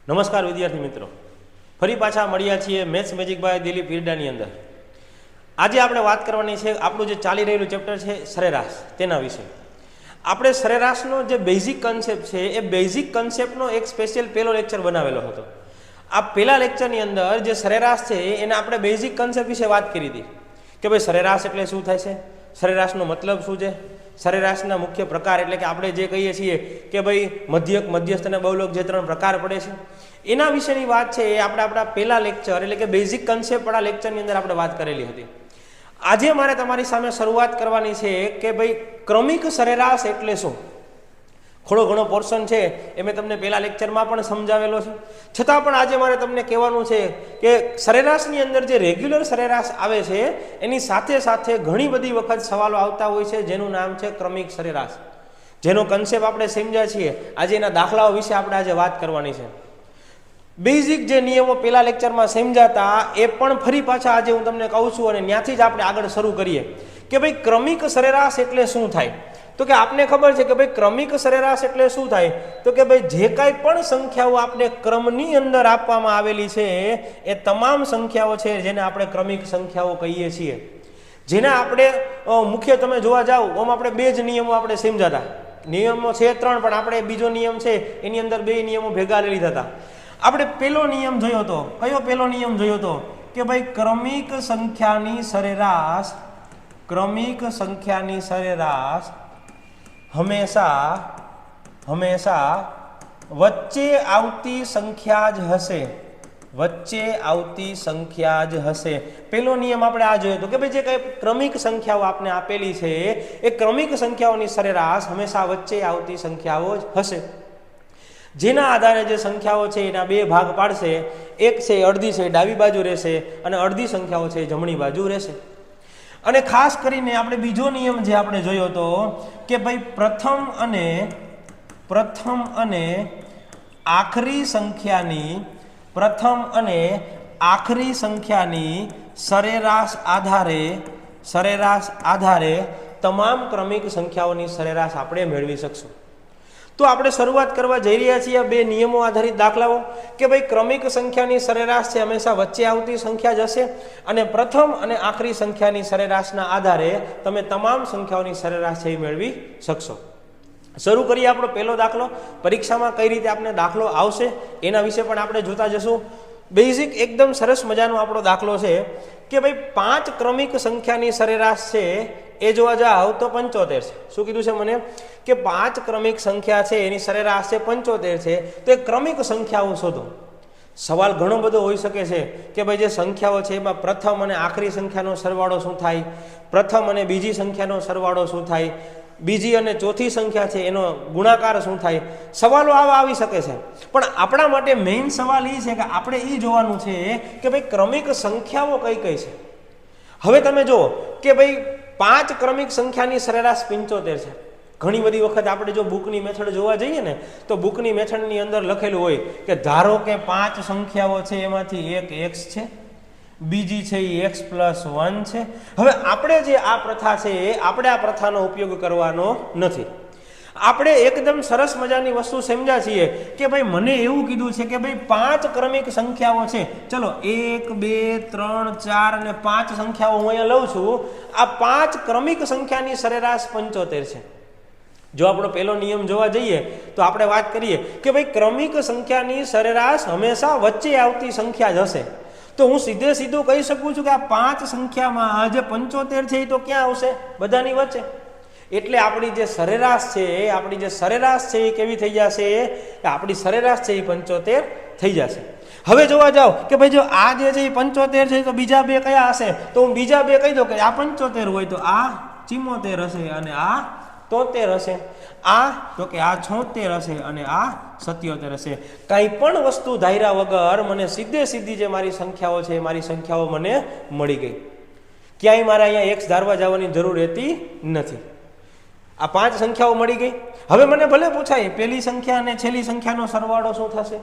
નમસ્કાર વિદ્યાર્થી મિત્રો, ફરી પાછા મળ્યા છીએ મેથ્સ મેજિક બાય દિલીપ ઈરડાની અંદર. આજે આપણે વાત કરવાની છે આપણું જે ચાલી રહેલું ચેપ્ટર છે સરેરાશ, તેના વિશે. આપણે સરેરાશનો જે બેઝિક કન્સેપ્ટ છે એ બેઝિક કન્સેપ્ટનો એક સ્પેશિયલ પહેલો લેક્ચર બનાવેલો હતો. આ પહેલા લેક્ચરની અંદર જે સરેરાશ છે એને આપણે બેઝિક કન્સેપ્ટ વિશે વાત કરી હતી કે ભાઈ સરેરાશ એટલે શું થાય છે, સરેરાશનો મતલબ શું છે, સરેરાશના મુખ્ય પ્રકાર એટલે કે આપણે જે કહીએ છીએ કે ભાઈ મધ્યક, મધ્યસ્થ અને બહુલક જે ત્રણ પ્રકાર પડે છે એના વિશેની વાત છે એ આપણે આપણા પહેલા લેક્ચર એટલે કે બેઝિક કન્સેપ્ટ વાળા લેક્ચરની અંદર આપણે વાત કરેલી હતી. આજે મારે તમારી સામે શરૂઆત કરવાની છે કે ભાઈ ક્રમિક સરેરાશ એટલે શું. થોડો ઘણો પોર્શન છે એ મેં તમને પહેલા લેક્ચરમાં પણ સમજાવેલો છે, છતાં પણ આજે મારે તમને કહેવાનું છે કે સરેરાશની અંદર જે રેગ્યુલર સરેરાશ આવે છે એની સાથે સાથે ઘણી બધી વખત સવાલો આવતા હોય છે જેનું નામ છે ક્રમિક સરેરાશ, જેનો કન્સેપ્ટ આપણે સમજ્યા છીએ. આજે એના દાખલાઓ વિશે આપણે આજે વાત કરવાની છે. બેઝિક જે નિયમો પહેલા લેક્ચરમાં સમજાતા એ પણ ફરી પાછા આજે હું તમને કહું છું અને ત્યાંથી જ આપણે આગળ શરૂ કરીએ કે ભાઈ ક્રમિક સરેરાશ એટલે શું થાય. તો કે આપને ખબર છે કે ભાઈ ક્રમિક સરેરાશ એટલે શું થાય, તો કે ભાઈ જે કાંઈ પણ સંખ્યાઓ આપણે ક્રમની અંદર આપવામાં આવેલી છે એ તમામ સંખ્યાઓ છે જેને આપણે ક્રમિક સંખ્યાઓ કહીએ છીએ. જેના આપણે મુખ્ય તમે જોવા જાઓ આમ આપણે બે જ નિયમો આપણે સમજાતા, નિયમો છે ત્રણ પણ આપણે બીજો નિયમ છે એની અંદર બે નિયમો ભેગા લઈ લીધા હતા. આપણે પેલો નિયમ જોયો હતો, કયો પેલો નિયમ જોયો હતો કે ભાઈ ક્રમિક સંખ્યાની સરેરાશ, ક્રમિક સંખ્યાની સરેરાશ હંમેશા વચ્ચે આવતી સંખ્યા જ હશે, વચ્ચે આવતી સંખ્યા જ હશે. પેલો નિયમ આપણે આ જોયો હતો કે ભાઈ જે કઈ ક્રમિક સંખ્યાઓ આપણે આપેલી છે એ ક્રમિક સંખ્યાઓની સરેરાશ હંમેશા વચ્ચે આવતી સંખ્યાઓ જ હશે. જેના આધારે જે સંખ્યાઓ છે એના બે ભાગ પાડશે, એક છે અડધી છે ડાબી બાજુ રહેશે અને અડધી સંખ્યાઓ છે જમણી બાજુ રહેશે. અને ખાસ કરીને આપણે બીજો નિયમ જે આપણે જોયો હતો કે ભાઈ પ્રથમ અને આખરી સંખ્યાની સરેરાશ આધારે તમામ ક્રમિક સંખ્યાઓની સરેરાશ આપણે મેળવી શકશું. તો આપણે શરૂઆત કરવા જઈ રહ્યા છીએ બે નિયમો આધારિત દાખલાઓ કે ભાઈ ક્રમિક સંખ્યાની સરેરાશ છે હંમેશા વચ્ચે આવતી સંખ્યા જ હશે અને પ્રથમ અને આખરી સંખ્યાની સરેરાશના આધારે તમે તમામ સંખ્યાઓની સરેરાશ છે એ મેળવી શકશો. શરૂ કરીએ આપણો પહેલો દાખલો. પરીક્ષામાં કઈ રીતે આપણે દાખલો આવશે એના વિશે પણ આપણે જોતા જશું. બેઝિક એકદમ સરસ મજાનો આપણો દાખલો છે કે ભાઈ 5 ક્રમિક સંખ્યાની સરેરાશ છે એ જોવા જાવ તો 75 છે. શું કીધું છે મને કે 5 ક્રમિક સંખ્યા છે એની સરેરાશ છે 75 છે. તો એ ક્રમિક સંખ્યાઓ શોધો. સવાલ ઘણો બધો હોઈ શકે છે કે ભાઈ જે સંખ્યાઓ છે એમાં પ્રથમ અને આખરી સંખ્યાનો સરવાળો શું થાય, પ્રથમ અને બીજી સંખ્યાનો સરવાળો શું થાય, બીજી અને ચોથી સંખ્યા છે એનો ગુણાકાર શું થાય. સવાલો આવા આવી શકે છે, પણ આપણા માટે મેઇન સવાલ એ છે કે આપણે એ જોવાનું છે કે ભાઈ ક્રમિક સંખ્યાઓ કઈ કઈ છે. હવે તમે જુઓ કે ભાઈ 5 ક્રમિક સંખ્યાની સરેરાશ 75 છે. ઘણી બધી વખત આપણે જો બુકની મેથડ જોવા જઈએ ને તો બુકની મેથડની અંદર લખેલું હોય કે ધારો કે 5 સંખ્યાઓ છે એમાંથી એક x છે, બીજી છે એ x+1 છે. હવે આપણે જે આ પ્રથા છે આપણે આ પ્રથાનો ઉપયોગ કરવાનો નથી. આપણે એકદમ સરસ મજાની વસ્તુ સમજ્યા છીએ કે ભાઈ મને એવું કીધું છે કે ભાઈ 5 ક્રમિક સંખ્યાઓ છે, ચલો 1 2 3 4 અને 5 સંખ્યાઓ હું અહીંયા લઉં છું. આ 5 ક્રમિક સંખ્યાની સરેરાશ 75 છે. જો આપણો પહેલો નિયમ જોવા જઈએ તો આપણે વાત કરીએ કે ભાઈ ક્રમિક સંખ્યાની સરેરાશ હંમેશા વચ્ચે આવતી સંખ્યા જ હશે. તો હું સીધું કહી શકું છું કે આ 5 સંખ્યામાં જે 75 છે એ તો ક્યાં આવશે, બધાની વચ્ચે. એટલે આપણી જે સરેરાશ છે એ કેવી થઈ જશે કે આપણી સરેરાશ છે એ 75 થઈ જશે. હવે જોવા જાઓ કે ભાઈ જો આ જે છે એ 75 છે તો બીજા બે કયા હશે, તો હું બીજા બે કહી દઉં કે આ 75 હોય તો આ 74 હશે અને આ 73 હશે, આ તો કે આ 76 હશે અને આ 77 હશે. કંઈ પણ વસ્તુ ધાર્યા વગર મને સીધી જે મારી સંખ્યાઓ છે મારી સંખ્યાઓ મને મળી ગઈ. ક્યાંય મારે અહીંયા x ધારવા જવાની જરૂર રહેતી નથી. આ 5 સંખ્યાઓ મળી ગઈ. હવે મને ભલે પૂછાય પહેલી સંખ્યા અને છેલ્લી સંખ્યાનો સરવાળો શું થશે,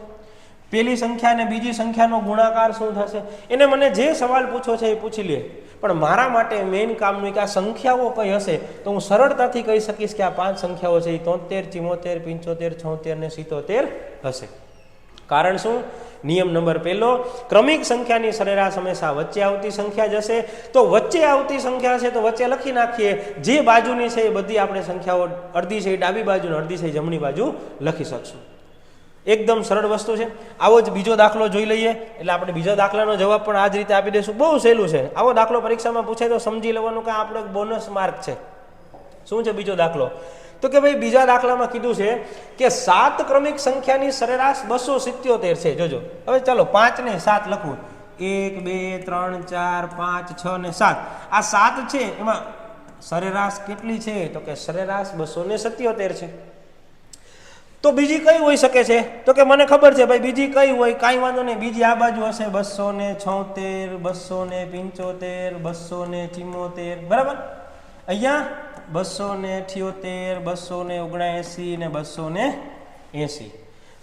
પહેલી સંખ્યા અને બીજી સંખ્યાનો ગુણાકાર શું થશે, એને મને જે સવાલ પૂછો છે એ પૂછી લે. પણ મારા માટે મેઇન કામનું કે આ સંખ્યાઓ કઈ હશે તો હું સરળતાથી કહી શકીશ કે આ 5 સંખ્યાઓ છે એ 73 74 75 76 ને 77 હશે. કારણ શું? નિયમ નંબર પહેલો, ક્રમિક સંખ્યાની સરેરાશ હંમેશા વચ્ચે આવતી સંખ્યા જ હશે. તો વચ્ચે આવતી સંખ્યા છે તો વચ્ચે લખી નાખીએ. જે બાજુની છે એ બધી આપણે સંખ્યાઓ અડધી છે એ ડાબી બાજુ ને અડધી છે એ જમણી બાજુ લખી શકશું. એકદમ સરળ વસ્તુ છે. આવો જ બીજો દાખલો જોઈ લઈએ એટલે આપણે બીજા દાખલાનો જવાબ પણ આ જ રીતે આપી દઈશું. બહુ સહેલું છે. આવો દાખલો પરીક્ષામાં પૂછાય તો સમજી લેવાનું કે આપણો એક બોનસ માર્ક છે. શું છે બીજો દાખલો? તો કે ભાઈ બીજા દાખલામાં કીધું છે કે 7 ક્રમિક સંખ્યાની સરેરાશ 277 છે. જોજો હવે ચાલો 5 ને 7 લખવું. 1 2 3 4 5 6 ને 7. આ 7 છે એમાં સરેરાશ કેટલી છે? તો કે સરેરાશ 277 છે. તો બીજી કઈ હોઈ શકે છે? તો કે મને ખબર છે ભાઈ બીજી કઈ હોય, કાંઈ વાંધો નહીં. બીજી આ બાજુ હશે 276 275 274 બરાબર. અહીંયા 278 279 ને 280.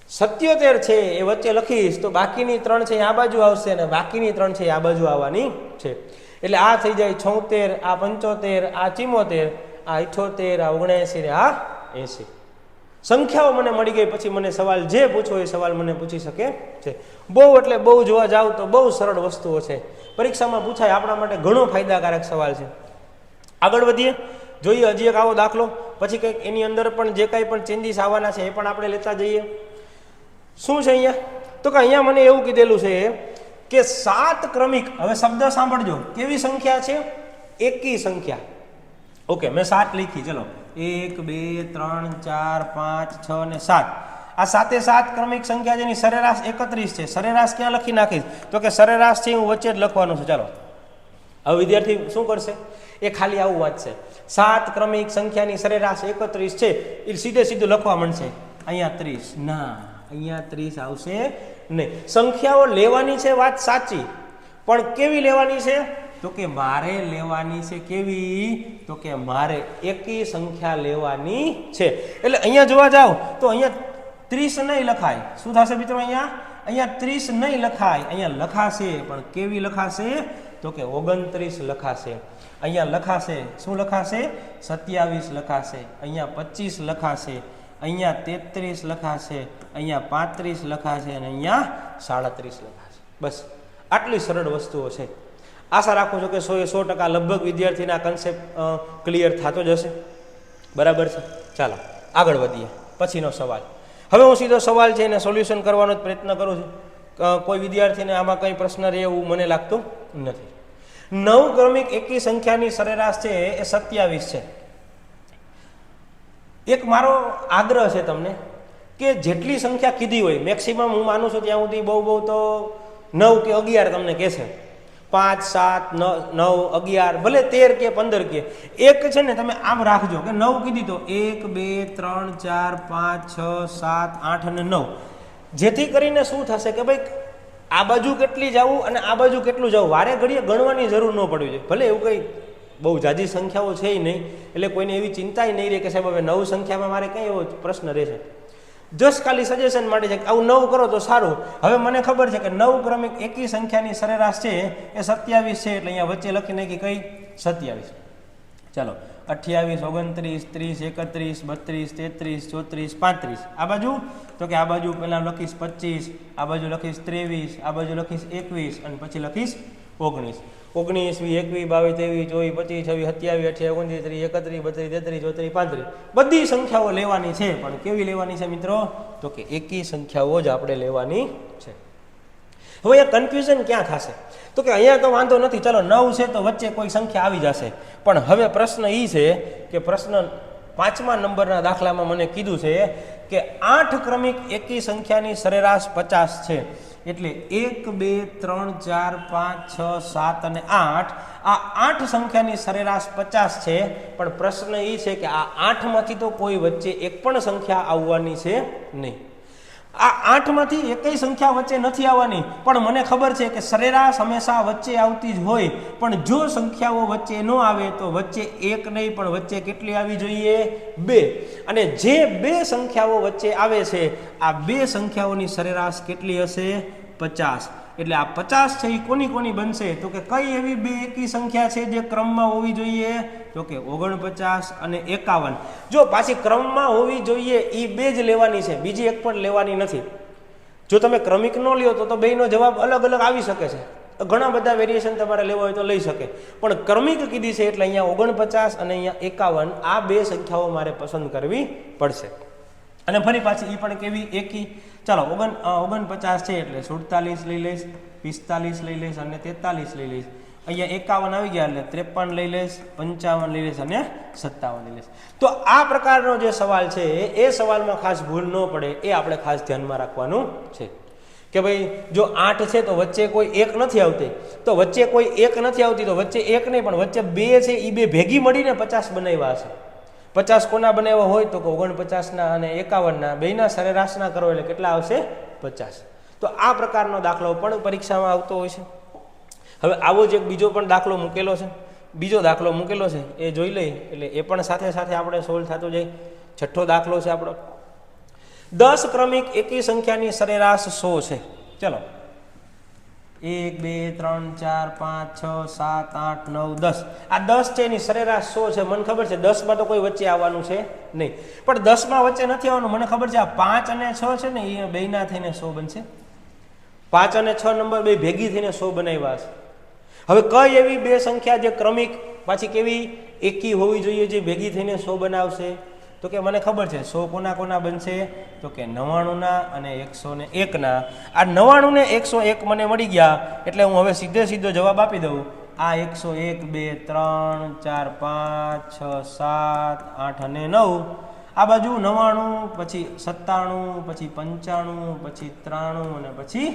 77 છે એ વચ્ચે લખીશ તો બાકીની 3 છે આ બાજુ આવશે અને બાકીની 3 છે આ બાજુ આવવાની છે. એટલે આ થઈ જાય 76, આ 75, આ 74, આ 78, આ 79 ને આ 80. સંખ્યાઓ મને મળી ગઈ. પછી મને સવાલ જે પૂછવો એ સવાલ મને પૂછી શકે છે. બહુ એટલે બહુ જોવા જાવ તો બહુ સરળ વસ્તુઓ છે. પરીક્ષામાં પૂછાય, આપણા માટે ઘણો ફાયદાકારક સવાલ છે. આગળ વધીએ, જોઈએ હજી એક આવો દાખલો. પછી કંઈક એની અંદર પણ જે કાંઈ પણ ચેન્જીસ આવવાના છે એ પણ આપણે લેતા જઈએ. શું છે અહીંયા? તો કે અહીંયા મને એવું કીધેલું છે કે 7 ક્રમિક, હવે શબ્દ સાંભળજો, કેવી સંખ્યા છે? એકી સંખ્યા. ઓકે, મેં 7 લીખી. ચલો 1 2 3 4 5 6 ને 7. આ 7 ક્રમિક સંખ્યા જેની સરેરાશ 31 છે. સરેરાશ ક્યાં લખી નાખીશ? તો કે સરેરાશ છે હું વચ્ચે જ લખવાનું છે. ચાલો હવે વિદ્યાર્થી શું કરશે? એ ખાલી આવું વાંચશે. 7 ક્રમિક સંખ્યાની સરેરાશ 31 છે એ સીધું લખવા માંડશે. અહીંયા 30 ના, અહીંયા 30 આવશે નહીં. સંખ્યાઓ લેવાની છે, વાત સાચી, પણ કેવી લેવાની છે? તો કે મારે લેવાની છે. કેવી? તો કે મારે એકી સંખ્યા લેવાની છે. એટલે અહીંયા જોવા જાવ તો અહીંયા 30 નહીં લખાય. શું થશે મિત્રો? અહીંયા 30 નહીં લખાય. અહીંયા લખાશે, પણ કેવી લખાશે? તો કે 29 લખાશે. અહીંયા લખાશે, શું લખાશે? 27 લખાશે. અહીંયા 25 લખાશે. અહીંયા 33 લખાશે. અહીંયા 35 લખાશે અને અહીંયા 37 લખાશે. બસ આટલી સરળ વસ્તુઓ છે. આશા રાખું છું કે 100% લગભગ વિદ્યાર્થીના કન્સેપ્ટ ક્લિયર થતો જ હશે. બરાબર છે. ચાલો આગળ વધીએ. પછીનો સવાલ. હવે હું સીધો સવાલ છે એને સોલ્યુશન કરવાનો જ પ્રયત્ન કરું છું. કોઈ વિદ્યાર્થીને આમાં કંઈ પ્રશ્ન રહે એવું મને લાગતું નથી. 9 ક્રમિક એકી સંખ્યાની સરેરાશ છે એ 27 છે. એક મારો આગ્રહ છે તમને કે જેટલી સંખ્યા કીધી હોય મેક્સિમમ હું માનું છું ત્યાં સુધી બહુ તો 9 કે 11 તમને કહેશે. 5 7 9 11 ભલે 13 કે 15 કે એક છે ને તમે આમ રાખજો કે 9 કીધી તો 1 2 3 4 5 6 7 8 અને 9. જેથી કરીને શું થશે કે ભાઈ આ બાજુ કેટલી જવું અને આ બાજુ કેટલું જવું વારે ઘડીએ ગણવાની જરૂર ન પડવી જોઈએ. ભલે એવું કંઈ બહુ જાજી સંખ્યાઓ છે નહીં એટલે કોઈને એવી ચિંતાય નહીં રહે કે સાહેબ હવે 9 સંખ્યામાં મારે કંઈ એવો પ્રશ્ન રહેશે. જસ્ટ ખાલી સજેશન માટે છે કે આવું 9 કરો તો સારું. હવે મને ખબર છે કે 9 ક્રમિક એકી સંખ્યાની સરેરાશ છે એ 27 છે. એટલે અહીંયા વચ્ચે લખી નાખી કઈ 27. ચાલો 28 29 30 31 32 33 34 35. આ બાજુ તો કે આ બાજુ પહેલાં લખીશ 25, આ બાજુ લખીશ 23, આ બાજુ લખીશ 21 અને પછી લખીશ 19. 19 20 21 22 23 24 25 27 28 29 30 31 32 33 34 35 બધી સંખ્યાઓ લેવાની છે. પણ કેવી લેવાની છે મિત્રો? તો કે એકી સંખ્યાઓ જ આપણે લેવાની છે. હવે અહીંયા કન્ફ્યુઝન ક્યાં થશે? તો કે અહીંયા તો વાંધો નથી, ચાલો 9 છે તો વચ્ચે કોઈ સંખ્યા આવી જશે. પણ હવે પ્રશ્ન એ છે કે પ્રશ્ન 5મા નંબરના દાખલામાં મને કીધું છે કે 8 ક્રમિક એકી સંખ્યાની સરેરાશ 50 છે. એટલે 1 2 3 4 5 6 7 અને 8 આ 8 સંખ્યાની સરેરાશ 50 છે. પણ પ્રશ્ન એ છે કે આ 8માંથી તો કોઈ વચ્ચે એક પણ સંખ્યા આવવાની છે નહીં. આ 8માંથી એકઈ સંખ્યા વચ્ચે નથી આવવાની. પણ મને ખબર છે કે સરેરાશ હંમેશા વચ્ચે આવતી જ હોય. પણ જો સંખ્યાઓ વચ્ચે ન આવે તો વચ્ચે એક નહીં પણ વચ્ચે કેટલી આવી જોઈએ? 2. અને જે 2 સંખ્યાઓ વચ્ચે આવે છે આ 2 સંખ્યાઓની સરેરાશ કેટલી હશે? 50. એટલે આ 50 છે એ કોની બનશે? તો કે કઈ એવી 2 એકી સંખ્યા છે જે ક્રમમાં હોવી જોઈએ? તો કે 49 અને 51. જો પાછી ક્રમમાં હોવી જોઈએ એ 2 જ લેવાની છે, બીજી એક પણ લેવાની નથી. જો તમે ક્રમિક ન લ્યો તો બેનો જવાબ અલગ અલગ આવી શકે છે, ઘણા બધા વેરિએશન તમારે લેવા હોય તો લઈ શકે, પણ ક્રમિક કીધી છે એટલે અહીંયા 49 અને અહીંયા 51 આ બે સંખ્યાઓ મારે પસંદ કરવી પડશે. અને ફરી પાછી એ પણ કેવી એકી. ચાલો 49 છે એટલે 47 લઈ લઈશ, 45 લઈ લઈશ અને 43 લઈ લઈશ. અહીંયા 51 આવી ગયા એટલે 53 લઈ લઈશ, 55 લઈ લઈશ અને 57 લઈ લઈશ. તો આ પ્રકારનો જે સવાલ છે એ સવાલમાં ખાસ ભૂલ ન પડે એ આપણે ખાસ ધ્યાનમાં રાખવાનું છે કે ભાઈ જો 8 છે તો વચ્ચે કોઈ એક નથી આવતી, તો વચ્ચે કોઈ એક નથી આવતી તો વચ્ચે એક નહીં પણ વચ્ચે બે છે, એ બે ભેગી મળીને 50 બનાવ્યા હશે. 50 કોના બનાવ્યા હોય તો 49ના અને 51ના બેના સરેરાશના કરો એટલે કેટલા આવશે? 50. તો આ પ્રકારનો દાખલો પણ પરીક્ષામાં આવતો હોય છે. હવે આવો જ એક બીજો પણ દાખલો મૂકેલો છે, બીજો દાખલો મૂકેલો છે એ જોઈ લઈએ એટલે એ પણ સાથે સાથે આપણે સોલ્વ થતું જાય. છઠ્ઠો દાખલો છે આપણો, 10 ક્રમિક એકી સંખ્યાની સરેરાશ 100 છે. ચલો 1 2 3 4 5 6 7 8 9 10 આ 10 છે એની સરેરાશ 100 છે. મને ખબર છે 10માં તો કોઈ વચ્ચે આવવાનું છે નહીં, પણ 10માં વચ્ચે નથી આવવાનું. મને ખબર છે આ 5 અને 6 છે ને એ બેના થઈને 100 બનશે. 5 અને 6 નંબર બે ભેગી થઈને 100 બનાવ્યા છે. હવે કઈ એવી બે સંખ્યા જે ક્રમિક પાછી કેવી એકી હોવી જોઈએ જે ભેગી થઈને 100 બનાવશે? તો કે મને ખબર છે 100 કોના કોના બનશે? તો કે 99ના અને 101ના. આ 99 ને 101 મને મળી ગયા એટલે હું હવે સીધો જવાબ આપી દઉં. આ 101 2 3 4 5 6 7 8 અને 9, આ બાજુ 99 પછી 97 પછી 95 પછી 93 અને પછી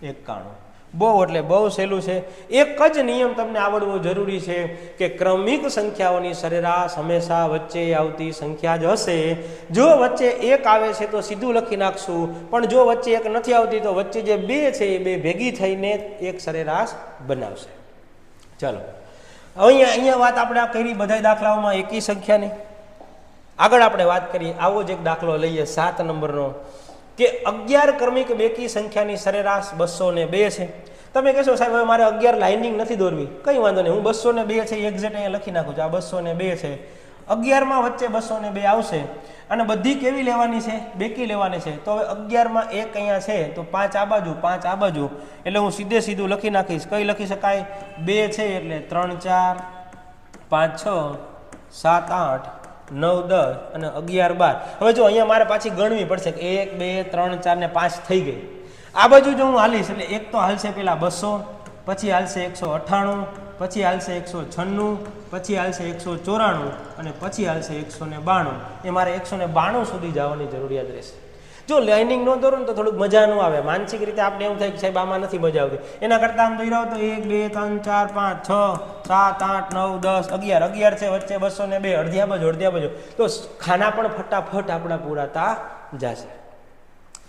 91. બહુ એટલે બહુ સહેલું છે. એક જ નિયમ તમને આવડવો જરૂરી છે કે ક્રમિક સંખ્યાઓની સરેરાશ હંમેશા વચ્ચે આવતી સંખ્યા જ હશે. જો વચ્ચે એક આવે છે તો સીધું લખી નાખશું, પણ જો વચ્ચે એક નથી આવતી તો વચ્ચે જે બે છે એ બે ભેગી થઈને એક સરેરાશ બનાવશે. ચાલો અહીંયા વાત આપણે કરી બધા દાખલાઓમાં એકી સંખ્યાની. આગળ આપણે વાત કરીએ, આવો જ એક દાખલો લઈએ 7 નંબરનો કે 11 ક્રમિક બેકી સંખ્યાની સરેરાશ 202 છે. તમે કહેશો સાહેબ હવે મારે 11 લાઇનિંગ નથી દોરવી, કંઈ વાંધો નહીં, હું 202 છે એક્ઝેક્ટ અહીંયા લખી નાખું છું. આ 202 છે, 11માં વચ્ચે 202 આવશે અને બધી કેવી લેવાની છે? બેકી લેવાની છે. તો હવે 11માં એક અહીંયા છે તો 5 આ બાજુ 5 આ બાજુ, એટલે હું સીધું લખી નાખીશ. કઈ લખી શકાય? 2 છે એટલે 3 4 5 6 7 8 9 10 અને 11 12. હવે જો અહીંયા મારે પાછી ગણવી પડશે કે 1 2 3 4 ને 5 થઈ ગઈ. આ બાજુ જો હું હાલીશ એટલે એક તો હાલશે પેલા 200, પછી હાલશે 198, પછી હાલશે 196, પછી હાલશે 194 અને પછી હાલશે 192. એ મારે 192 સુધી જવાની જરૂરિયાત રહેશે. જો લાઇનિંગ ન દોરો ને તો થોડુંક મજા ન આવે, માનસિક રીતે આપણે એવું થાય કે સાહેબ આમાં નથી મજા આવતી. એના કરતાં આમ દોર્યા તો 1 2 3 4 5 6 7 8 9 10 11 છે વચ્ચે 202, અડધી આ બાજુ, તો ખાના પણ ફટાફટ આપણા પૂરાતા જશે.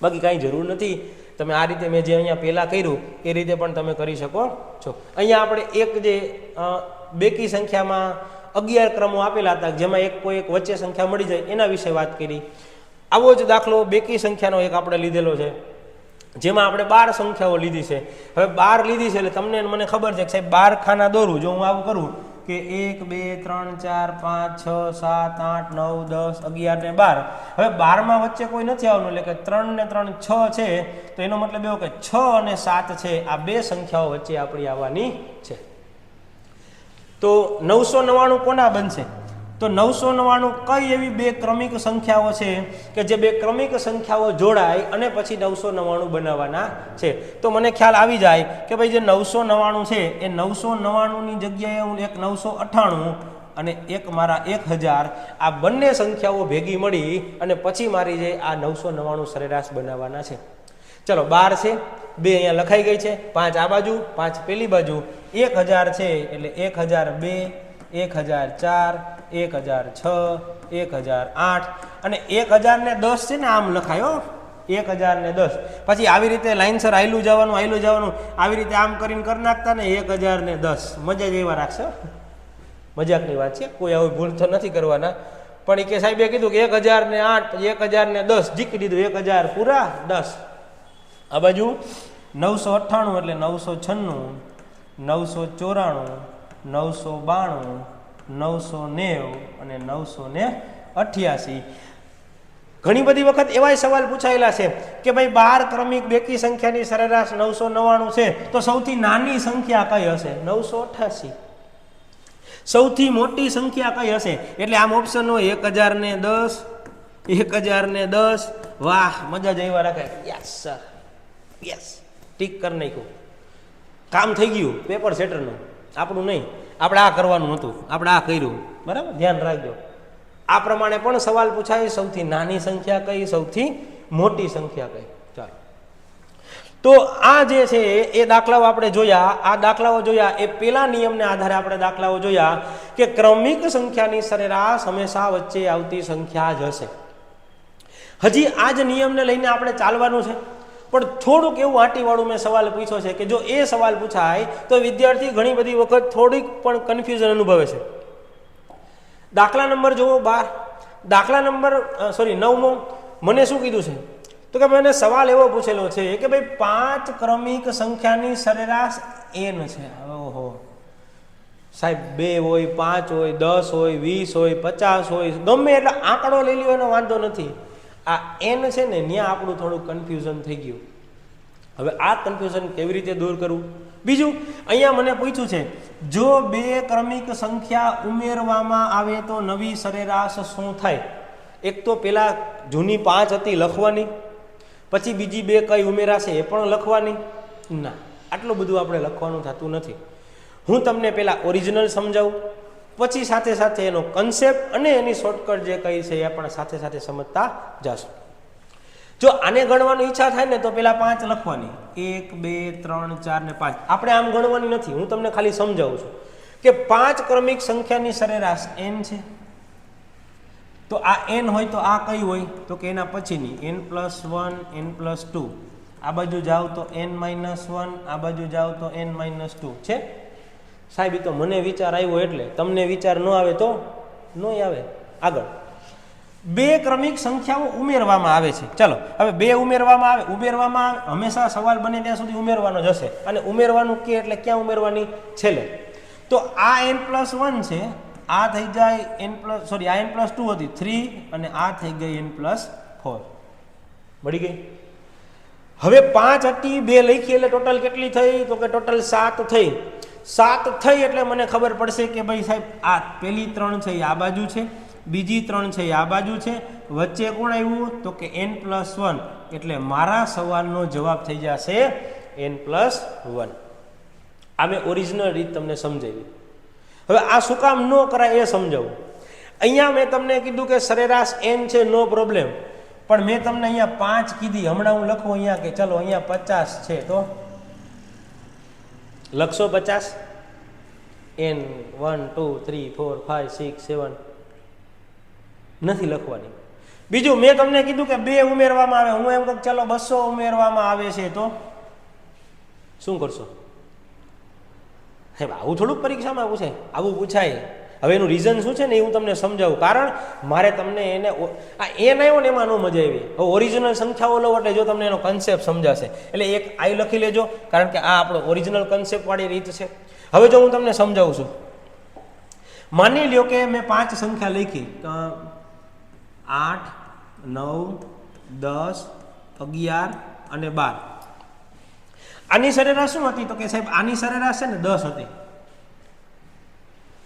બાકી કાંઈ જરૂર નથી. તમે આ રીતે મેં જે અહીંયા પહેલાં કર્યું એ રીતે પણ તમે કરી શકો છો. અહીંયા આપણે એક જે બેકી સંખ્યામાં 11 ક્રમો આપેલા હતા જેમાં કોઈ એક વચ્ચે સંખ્યા મળી જાય એના વિશે વાત કરી. આવો જ દાખલો બેકી સંખ્યાનો એક આપણે લીધેલો છે જેમાં આપણે 12 સંખ્યાઓ લીધી છે. હવે 12 લીધી છે એટલે તમને મને ખબર છે કે સાહેબ 12 ખાના દોરું. જો હું આવું કરું કે 1 2 3 4 5 6 7 8 9 10 11 ને 12. હવે 12માં વચ્ચે કોઈ નથી આવવાનું એટલે કે 3 ને 3 6 છે, તો એનો મતલબ એવો કે 6 અને 7 છે આ બે સંખ્યાઓ વચ્ચે આપણી આવવાની છે. તો 999 કોના બનશે? તો 999 કઈ એવી બે ક્રમિક સંખ્યાઓ છે કે જે બે ક્રમિક સંખ્યાઓ જોડાય અને પછી 999 બનાવવાના છે. તો મને ખ્યાલ આવી જાય કે ભાઈ જે 999 છે એ 999ની જગ્યાએ હું એક 998 અને એક મારા 1000 આ બંને સંખ્યાઓ ભેગી મળી અને પછી મારી જે આ 999 સરેરાશ બનાવવાના છે. ચલો 12 છે, 2 અહીંયા લખાઈ ગઈ છે, 5 આ બાજુ 5 પેલી બાજુ, 1000 છે એટલે 1002 1004 1006 1008 અને 1000 ને 10 છે ને આમ લખાયો 1000 ને 10. પછી આવી રીતે લાઈનસર આયલું જવાનું આવી રીતે આમ કરીને કરી નાખતા ને 1000 ને 10. મજા જ એવા રાખશે, મજાકની વાત છે, કોઈ આવી ભૂલ તો નથી કરવાના. પણ એ કે સાહેબે કીધું કે 1008 પછી 1000 ને 10 જીકી દીધું, 1000 પૂરા 10. આ બાજુ 998 એટલે 996 994 992 990 અને 988. ઘણી બધી વખત એવાય સવાલ પૂછાયેલા છે કે ભાઈ 12 ક્રમિક બેકી સંખ્યાની સરેરાશ 999 છે તો સૌથી નાની સંખ્યા કઈ હશે? 988. સૌથી મોટી સંખ્યા કઈ હશે? એટલે આમ ઓપ્શન હોય 1010, 1010. વાહ, મજા જ એવા રાખે. યસ સર, યસ, ટીક કરી નાખ્યું, કામ થઈ ગયું પેપર સેટરનું. આપણું નહીં, આપણે આ કરવાનું હતું, આપણે આ કર્યું. બરાબર, ધ્યાન રાખજો. આ પ્રમાણે પણ સવાલ પૂછાય, સૌથી નાની સંખ્યા કઈ, સૌથી મોટી સંખ્યા કઈ. ચાલો, તો આ જે છે એ દાખલાઓ આપણે જોયા. આ દાખલાઓ જોયા એ પેલા નિયમને આધારે આપણે દાખલાઓ જોયા કે ક્રમિક સંખ્યાની સરેરાશ હંમેશા વચ્ચે આવતી સંખ્યા જ હશે. હજી આ જ નિયમને લઈને આપણે ચાલવાનું છે, પણ થોડુંક એવું આંટીવાળું મેં સવાલ પૂછ્યો છે કે જો એ સવાલ પૂછાય તો વિદ્યાર્થી ઘણી બધી વખત થોડીક પણ કન્ફ્યુઝન અનુભવે છે. દાખલા નંબર જુઓ 12. દાખલા નંબર 9મો મને શું કીધું છે તો કે મને સવાલ એવો પૂછેલો છે કે ભાઈ 5 ક્રમિક સંખ્યાની સરેરાશ n છે. ઓહો સાહેબ, 2 હોય, 5 હોય, 10 હોય, 20 હોય, 50 હોય, ગમે એટલે આંકડો લઈ લ્યો એનો વાંધો નથી. આ n છે ને ત્યાં આપણું થોડું કન્ફ્યુઝન થઈ ગયું. હવે આ કન્ફ્યુઝન કેવી રીતે દૂર કરવું? બીજું અહીંયા મને પૂછ્યું છે જો 2 ક્રમિક સંખ્યા ઉમેરવામાં આવે તો નવી સરેરાશ શું થાય? એક તો પેલા જૂની 5 હતી લખવાની, પછી બીજી 2 કઈ ઉમેરાશે એ પણ લખવાની. ના, આટલું બધું આપણે લખવાનું થતું નથી. હું તમને પેલા ઓરિજિનલ સમજાવું, પછી સાથે સાથે એનો કન્સેપ્ટ અને એની શોર્ટકટ જે કઈ છે એ પણ સાથે સાથે સમજતા જશું. જો આને ગણવાની ઈચ્છા થાય ને તો પેલા 5 લખવાની, 1 2 3 4 ને 5. આપણે આમ ગણવાની નથી, હું તમને ખાલી સમજાવું છું કે 5 ક્રમિક સંખ્યાની સરેરાશ n છે. તો આ n હોય તો આ કઈ હોય તો કે એના પછીની n+1 n+2. આ બાજુ જાઓ તો n-1, આ બાજુ જાઓ તો n-2 છે. સાહેબ તો મને વિચાર આવ્યો એટલે તમને વિચાર ન આવે તો ન આવે. આગળ 2 ક્રમિક સંખ્યાઓ ઉમેરવામાં આવે છે. ચાલો હવે 2 ઉમેરવામાં આવે હંમેશા સવાલ બને ત્યાં સુધી ઉમેરવાનો જ હશે. અને ઉમેરવાનું કે એટલે ક્યાં ઉમેરવાની? છેલ્લે. તો આ n+1 છે, આ થઈ જાય આ n+2 હતી 3 અને આ થઈ ગઈ n+4. મળી ગઈ. હવે 5 હતી 2 લખી એટલે ટોટલ કેટલી થઈ તો કે ટોટલ 7 થઈ. 7 થઈ એટલે મને ખબર પડશે કે ભાઈ સાહેબ આ પેલી 3 છે એ આ બાજુ છે, બીજી 3 છે એ આ બાજુ છે, વચ્ચે કોણ આવ્યું તો કે n+1. એટલે મારા સવાલનો જવાબ થઈ જશે n+1. આ મેં ઓરિજિનલ રીત તમને સમજાવી. હવે આ શું કામ ન કરાય એ સમજાવું. અહીંયા મેં તમને કીધું કે સરેરાશ n છે, નો પ્રોબ્લેમ, પણ મેં તમને અહીંયા 5 કીધી. હમણાં હું લખું અહીંયા કે ચલો અહીંયા 50 છે તો લખશો 50? n 1 2 3 4 5 6 7 નથી લખવાની. બીજું મેં તમને કીધું કે 2 ઉમેરવામાં આવે, હું એમ કહું ચલો 200 ઉમેરવામાં આવે છે તો શું કરશો? સાહેબ આવું થોડુંક પરીક્ષામાં પૂછે, આવું પૂછાય. હવે એનું રીઝન શું છે ને એ હું તમને સમજાવું. કારણ મારે તમને એને આ n આવ્યો ને એમાં ન મજા આવી. હવે ઓરિજિનલ સંખ્યાઓ લો એટલે જો તમને એનો કન્સેપ્ટ સમજાશે. એટલે એક આઈ લખી લેજો, કારણ કે આ આપણો ઓરિજિનલ કન્સેપ્ટ વાળી રીત છે. હવે જો હું તમને સમજાવું છું, માની લ્યો કે મેં 5 સંખ્યા લખી 8 9 10 11 અને 12. આની સરેરાશ શું હતી તો કે સાહેબ આની સરેરાશ છે ને 10 હતી.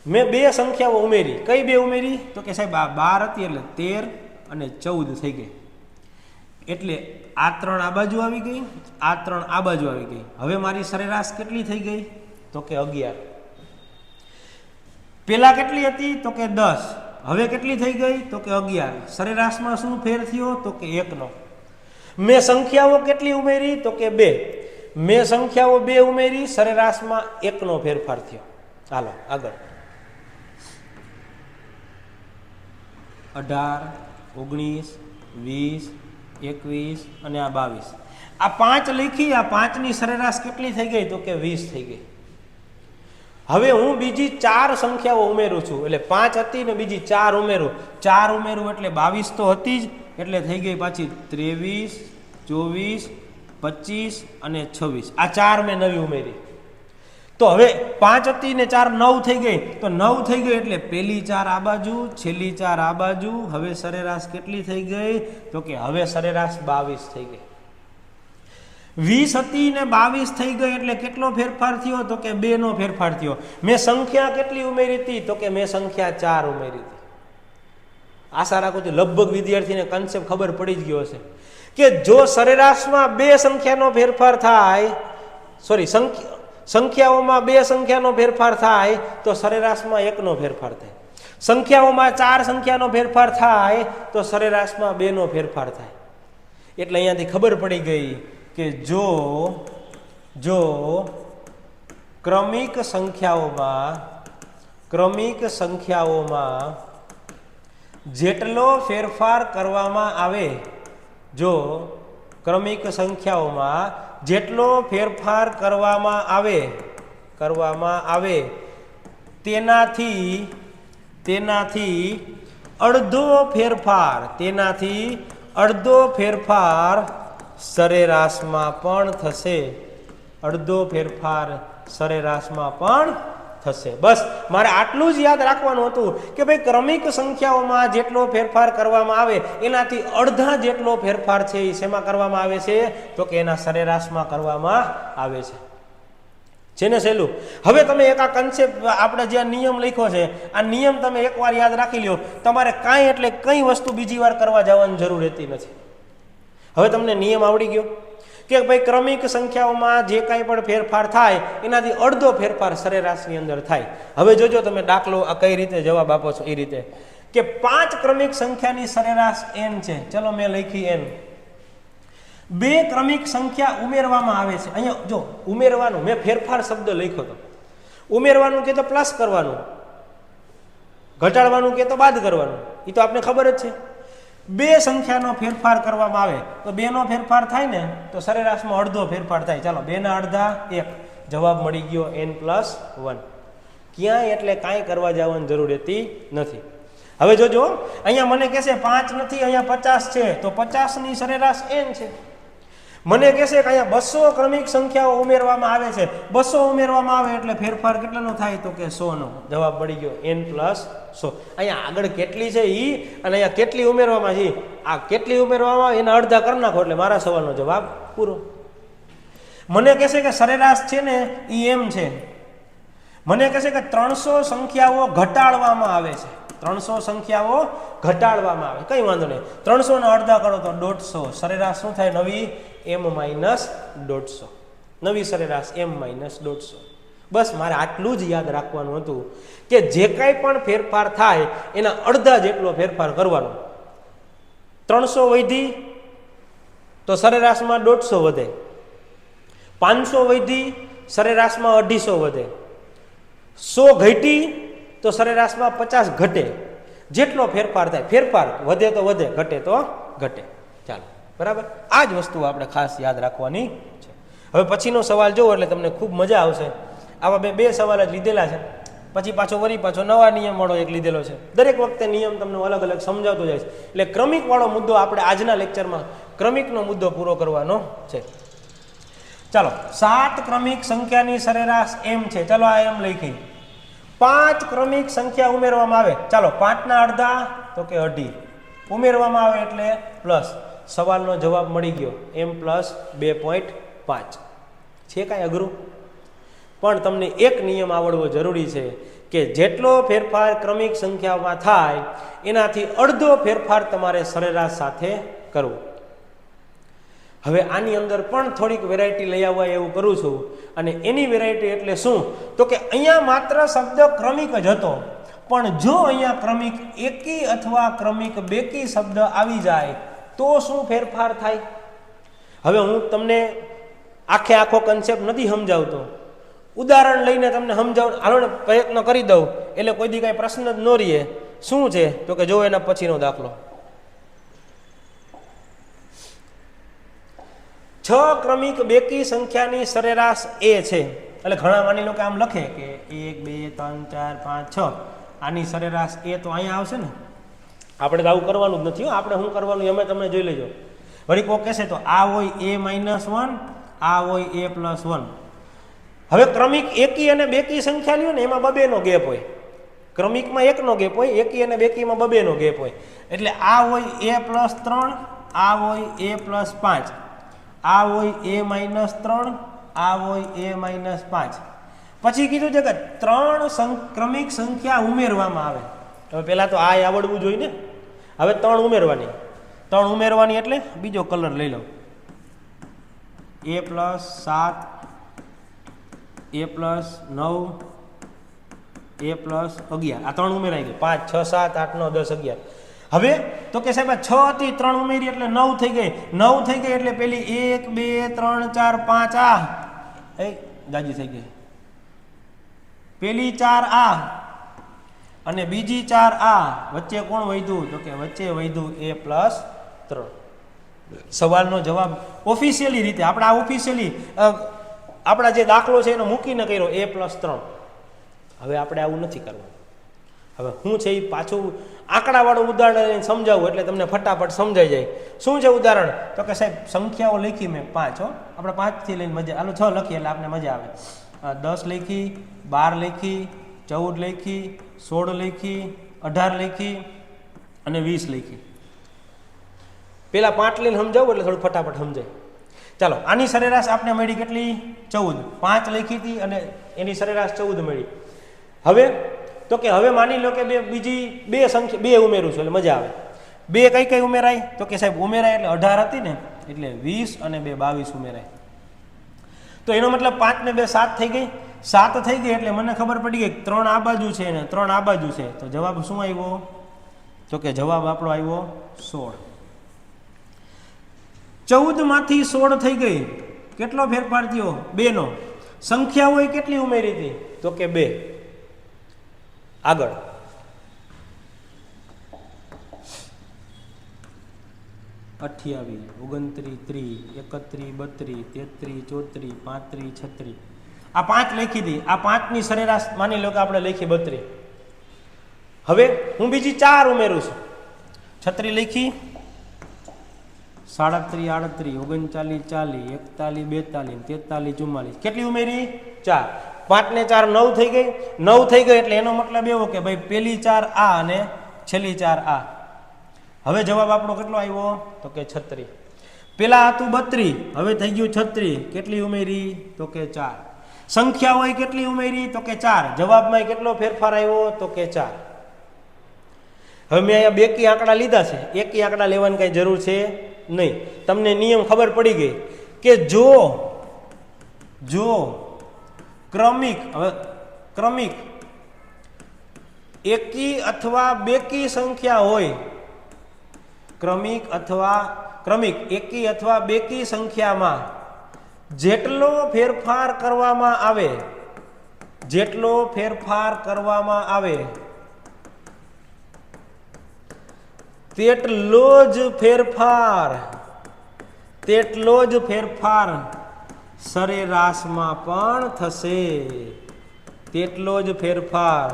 મેં 2 સંખ્યાઓ ઉમેરી. કઈ 2 ઉમેરી તો કે સાહેબ આ 12 હતી એટલે 13 અને 14 થઈ ગઈ. એટલે આ 3 આ બાજુ આવી ગઈ, આ 3 આ બાજુ આવી ગઈ. હવે મારી સરેરાશ કેટલી થઈ ગઈ તો કે 11. પેલા કેટલી હતી તો કે 10. હવે કેટલી થઈ ગઈ તો કે 11. સરેરાશમાં શું ફેર થયો તો કે 1 નો. મેં સંખ્યાઓ કેટલી ઉમેરી તો કે 2. મેં સંખ્યાઓ 2 ઉમેરી, સરેરાશમાં 1 નો ફેરફાર થયો. હાલો આગળ 18 19 20 21 અને આ 22. આ 5 લખી, આ 5 ની સરેરાશ કેટલી થઈ ગઈ તો કે 20 થઈ ગઈ. હવે હું બીજી 4 સંખ્યાઓ ઉમેરું છું. એટલે 5 હતી ને બીજી 4 ઉમેરું. 4 ઉમેરું એટલે 22 તો હતી જ, એટલે થઈ ગઈ પાછી 23 24 25 અને 26. આ 4 મેં નવી ઉમેરી. તો હવે 5 હતી ને 4 9 થઈ ગઈ, તો 9 થઈ ગઈ એટલે પહેલી 4 આ બાજુ, છેલ્લી 4 આ બાજુ. હવે સરેરાશ કેટલી થઈ ગઈ? તો કે હવે સરેરાશ 22 થઈ ગઈ. 20 હતી ને 22 થઈ ગઈ એટલે કેટલો ફેરફાર થયો? તો કે 2 નો ફેરફાર થયો. મેં સંખ્યા કેટલી ઉમેરી હતી? તો કે મેં સંખ્યા 4 ઉમેરી હતી. આશા રાખું છું લગભગ વિદ્યાર્થીને કન્સેપ્ટ ખબર પડી જ ગયો હશે કે જો સરેરાશમાં 2 સંખ્યાનો ફેરફાર થાય, સોરી સંખ્યાઓમાં 2 સંખ્યાનો ફેરફાર થાય તો સરેરાશમાં 1 નો ફેરફાર થાય. સંખ્યાઓમાં 4 સંખ્યાનો ફેરફાર થાય તો સરેરાશમાં 2 નો ફેરફાર થાય. એટલે અહીંયાથી ખબર પડી ગઈ કે જો ક્રમિક સંખ્યાઓમાં જેટલો ફેરફાર કરવામાં આવે, જો ક્રમિક સંખ્યાઓમાં જેટલો ફેરફાર કરવામાં આવે તેનાથી અડધો ફેરફાર સરેરાશમાં પણ થશે. અડધો ફેરફાર સરેરાશમાં પણ થશે. બસ મારે આટલું જ યાદ રાખવાનું હતું કે ભાઈ ક્રમિક સંખ્યાઓમાં જેટલો ફેરફાર કરવામાં આવે એનાથી અડધા જેટલો ફેરફાર છે એ શેમાં કરવામાં આવે છે? તો કે એના સરેરાશમાં કરવામાં આવે છે ને સહેલું. હવે તમે એક આ કન્સેપ્ટ આપણે જે નિયમ લખ્યો છે આ નિયમ તમે એકવાર યાદ રાખી લ્યો, તમારે કાંઈ એટલે કઈ વસ્તુ બીજી વાર કરવા જવાની જરૂર રહેતી નથી. હવે તમને નિયમ આવડી ગયો કે ભાઈ ક્રમિક સંખ્યાઓમાં જે કાંઈ પણ ફેરફાર થાય એનાથી અડધો ફેરફાર સરેરાશની અંદર થાય. હવે જોજો તમે દાખલો આ કઈ રીતે જવાબ આપો છો. એ રીતે કે 5 ક્રમિક સંખ્યાની સરેરાશ n છે. ચલો મેં લખી n. 2 ક્રમિક સંખ્યા ઉમેરવામાં આવે છે. અહીંયા જો ઉમેરવાનું, મેં ફેરફાર શબ્દ લખ્યો હતો. ઉમેરવાનું કે તો પ્લસ કરવાનું, ઘટાડવાનું કે તો બાદ કરવાનું, એ તો આપને ખબર જ છે. 2 સંખ્યાનો ફેરફાર કરવામાં આવે તો 2 નો ફેરફાર થાય ને તો સરેરાશમાં અડધો ફેરફાર થાય. ચાલો 2 ના અડધા 1, જવાબ મળી ગયો n+1. ક્યાંય એટલે કાંઈ કરવા જવાની જરૂર રહેતી નથી. હવે જોજો અહીંયા મને કહેશે 5 નથી, અહીંયા 50 છે તો 50ની સરેરાશ n છે. મને કહેશે કે અહીંયા 200 ક્રમિક સંખ્યાઓ ઉમેરવામાં આવે છે, 200 ઉમેરવામાં આવે એટલે ફેરફાર કેટલાનો થાય? તો કે 100 નો. જવાબ મળી ગયો n+100. અહીંયા આગળ કેટલી છે ઈ અને અહીંયા કેટલી ઉમેરવામાં છે, આ કેટલી ઉમેરવામાં આવે એના અડધા કરી નાખો એટલે મારા સવાલનો જવાબ પૂરો. મને કહેશે કે સરેરાશ છે ને ઈ m છે. મને કહેશે કે 300 સંખ્યાઓ ઘટાડવામાં આવે છે. 300 સંખ્યાઓ ઘટાડવામાં આવે, કઈ વાંધો નહીં. 300 ના અડધા કરો તો 150. સરેરાશ શું થાય? નવી m-150. નવી સરેરાશ m-150. બસ મારે આટલું જ યાદ રાખવાનું હતું કે જે કાંઈ પણ ફેરફાર થાય એના અડધા જેટલો ફેરફાર કરવાનો. 300 વધી તો સરેરાશમાં 150 વધે. 500 વધી સરેરાશમાં 250 વધે. 100 ઘટી તો સરેરાશમાં 50 ઘટે. જેટલો ફેરફાર થાય, ફેરફાર વધે તો વધે, ઘટે તો ઘટે. ચાલો બરાબર, આ જ વસ્તુ આપણે ખાસ યાદ રાખવાની છે. હવે પછીનો સવાલ જોવો એટલે તમને ખૂબ મજા આવશે. આવા બે સવાલ જ લીધેલા છે, પછી પાછો નવા નિયમ વાળો એક લીધેલો છે. દરેક વખતે નિયમ તમને અલગ અલગ સમજાવતો જાય છે. એટલે ક્રમિક વાળો મુદ્દો આપણે આજના લેક્ચરમાં ક્રમિકનો મુદ્દો પૂરો કરવાનો છે. ચાલો 7 ક્રમિક સંખ્યાની સરેરાશ m છે. ચાલો આ m લખી. 5 ક્રમિક સંખ્યા ઉમેરવામાં આવે. ચાલો 5 ના અડધા તો કે 2.5 ઉમેરવામાં આવે એટલે પ્લસ. સવાલનો જવાબ મળી ગયો m+2.5. છે કાંઈ અઘરું? પણ તમને એક નિયમ આવડવો જરૂરી છે કે જેટલો ફેરફાર ક્રમિક સંખ્યામાં થાય એનાથી અડધો ફેરફાર તમારે સરેરાશ સાથે કરવો. હવે આની અંદર પણ થોડીક વેરાયટી લઈ આવવા એવું કરું છું. અને એની વેરાયટી એટલે શું? તો કે અહીંયા માત્ર શબ્દ ક્રમિક જ હતો, પણ જો અહીંયા ક્રમિક એકી અથવા ક્રમિક બેકી શબ્દ આવી જાય તો શું ફેરફાર થાય? હવે હું તમને આખો કન્સેપ્ટ નથી સમજાવતો, ઉદાહરણ લઈને તમને સમજાવવાનો પ્રયત્ન કરી દઉં એટલે કોઈ દી કાંઈ પ્રશ્ન જ ન રહે. શું છે? તો કે જો એના પછીનો દાખલો. 6 ક્રમિક બેકી સંખ્યાની સરેરાશ a છે. એટલે ઘણા માની લો કે આમ લખે કે 1 2 3 4 5 6, આની સરેરાશ a તો અહીંયા આવશે ને. આપણે તો આવું કરવાનું જ નથી. આપણે શું કરવાનું એમ તમે જોઈ લેજો. વળી કોઈ કહેશે તો આ હોય a-1, આ હોય a+1. હવે ક્રમિક એકી અને બેકી સંખ્યા લ્યો ને એમાં બબેનો ગેપ હોય. ક્રમિકમાં એકનો ગેપ હોય, એકી અને બેકીમાં બબેનો ગેપ હોય. એટલે આ હોય a+3, આ હોય a+5, આ હોય a-3, આ હોય a-5. પછી કીધું છે કે 3 ક્રમિક સંખ્યા ઉમેરવામાં આવે. હવે પહેલાં તો આ આવડવું જોઈએ ને. હવે 3 ઉમેરવાની. 3 ઉમેરવાની એટલે બીજો કલર લઈ લો. a+7, a+9, a+11. આ 3 ઉમેરાઈ ગઈ. 5, 6, 7, 8, 9, 10, 11. હવે તો કે સાહેબ 6 હતી, 3 ઉમેરી એટલે 9 થઈ ગઈ. 9 થઈ ગઈ એટલે પેલી 1, 2, 3, 4, 5 આ એ જાજી થઈ ગઈ. પેલી 4 આ અને બીજી 4 આ. વચ્ચે કોણ વધ્યું? તો કે વચ્ચે વધ્યું a+3. સવાલનો જવાબ ઓફિશિયલી રીતે આપણે આ ઓફિશિયલી આપણા જે દાખલો છે એનો મૂકીને કર્યો a+3. હવે આપણે આવું નથી કરવું. હવે શું છે એ પાછું આંકડાવાળું ઉદાહરણ સમજાવવું એટલે તમને ફટાફટ સમજાઈ જાય. શું છે ઉદાહરણ? તો કે સાહેબ સંખ્યાઓ લખી મેં 5. હો, આપણે 5 થી લઈને મજા, હાલો 6 લખીએ એટલે આપણે મજા આવે. 10 લખી, 12 લખી, 14 લખી, 16 લખી, 18 લખી અને 20 લખી. પેલા 5 લઈને સમજાવું એટલે થોડું ફટાફટ સમજાય. ચાલો, આની સરેરાશ આપણે મળી કેટલી? 14. 5 લખી હતી અને એની સરેરાશ 14 મળી. હવે તો કે હવે માની લો કે બીજી બે સંખ્યા 2 ઉમેરું છું એટલે મજા આવે. 2 કઈ કઈ ઉમેરાય? તો કે સાહેબ ઉમેરાય એટલે 18 હતી ને એટલે 20 અને 2 22 ઉમેરાય. તો એનો મતલબ 5 ને 2 7 થઈ ગઈ. 7 થઈ ગઈ એટલે મને ખબર પડી ગઈ 3 આ બાજુ છે ને 3 આ બાજુ છે. તો જવાબ શું આવ્યો? તો કે જવાબ આપણો આવ્યો 16. 14 માંથી 16 થઈ ગઈ. કેટલો ફેરફાર થયો? 2 નો. સંખ્યા હોય કેટલી ઉમેરી હતી? તો કે 2. આગળ 28, 29, 30, 31, 32, 33, 34, 35, 36. આ 5 લખી હતી. આ 5 ની સરેરાશ માની લો કે આપણે લખી 32. હવે હું બીજી 4 ઉમેરું છું. 36 લખી, 37, 38, 39, 40, 41, 42, 43, 44. કેટલી ઉમેરી? 4. 5 ને 4 9 થઈ ગઈ. 9 થઈ ગઈ એટલે એનો મતલબ એવો કે ભાઈ પેલી 4 આ અને છેલ્લી 4 આ. હવે જવાબ આપણો કેટલો આવ્યો? તો કે 36. પેલા હતું 32, હવે થઈ ગયું 36. કેટલી ઉમેરી? તો કે 4. સંખ્યા હોય કેટલી ઉમેરી? તો કે 4. જવાબમાં કેટલો ફેરફાર આવ્યો? તો કે 4. હવે મેં અહીંયા બેકી આંકડા લીધા છે. એકી આંકડા લેવાની કઈ જરૂર છે નહીં. તમને નિયમ ખબર પડી ગઈ કે જો ક્રમિક, હવે ક્રમિક એકી અથવા બેકી સંખ્યા હોય, ક્રમિક એકી અથવા બેકી સંખ્યામાં જેટલો ફેરફાર કરવામાં આવે તેટલો જ ફેરફાર સરેરાશમાં પણ થશે. તેટલો જ ફેરફાર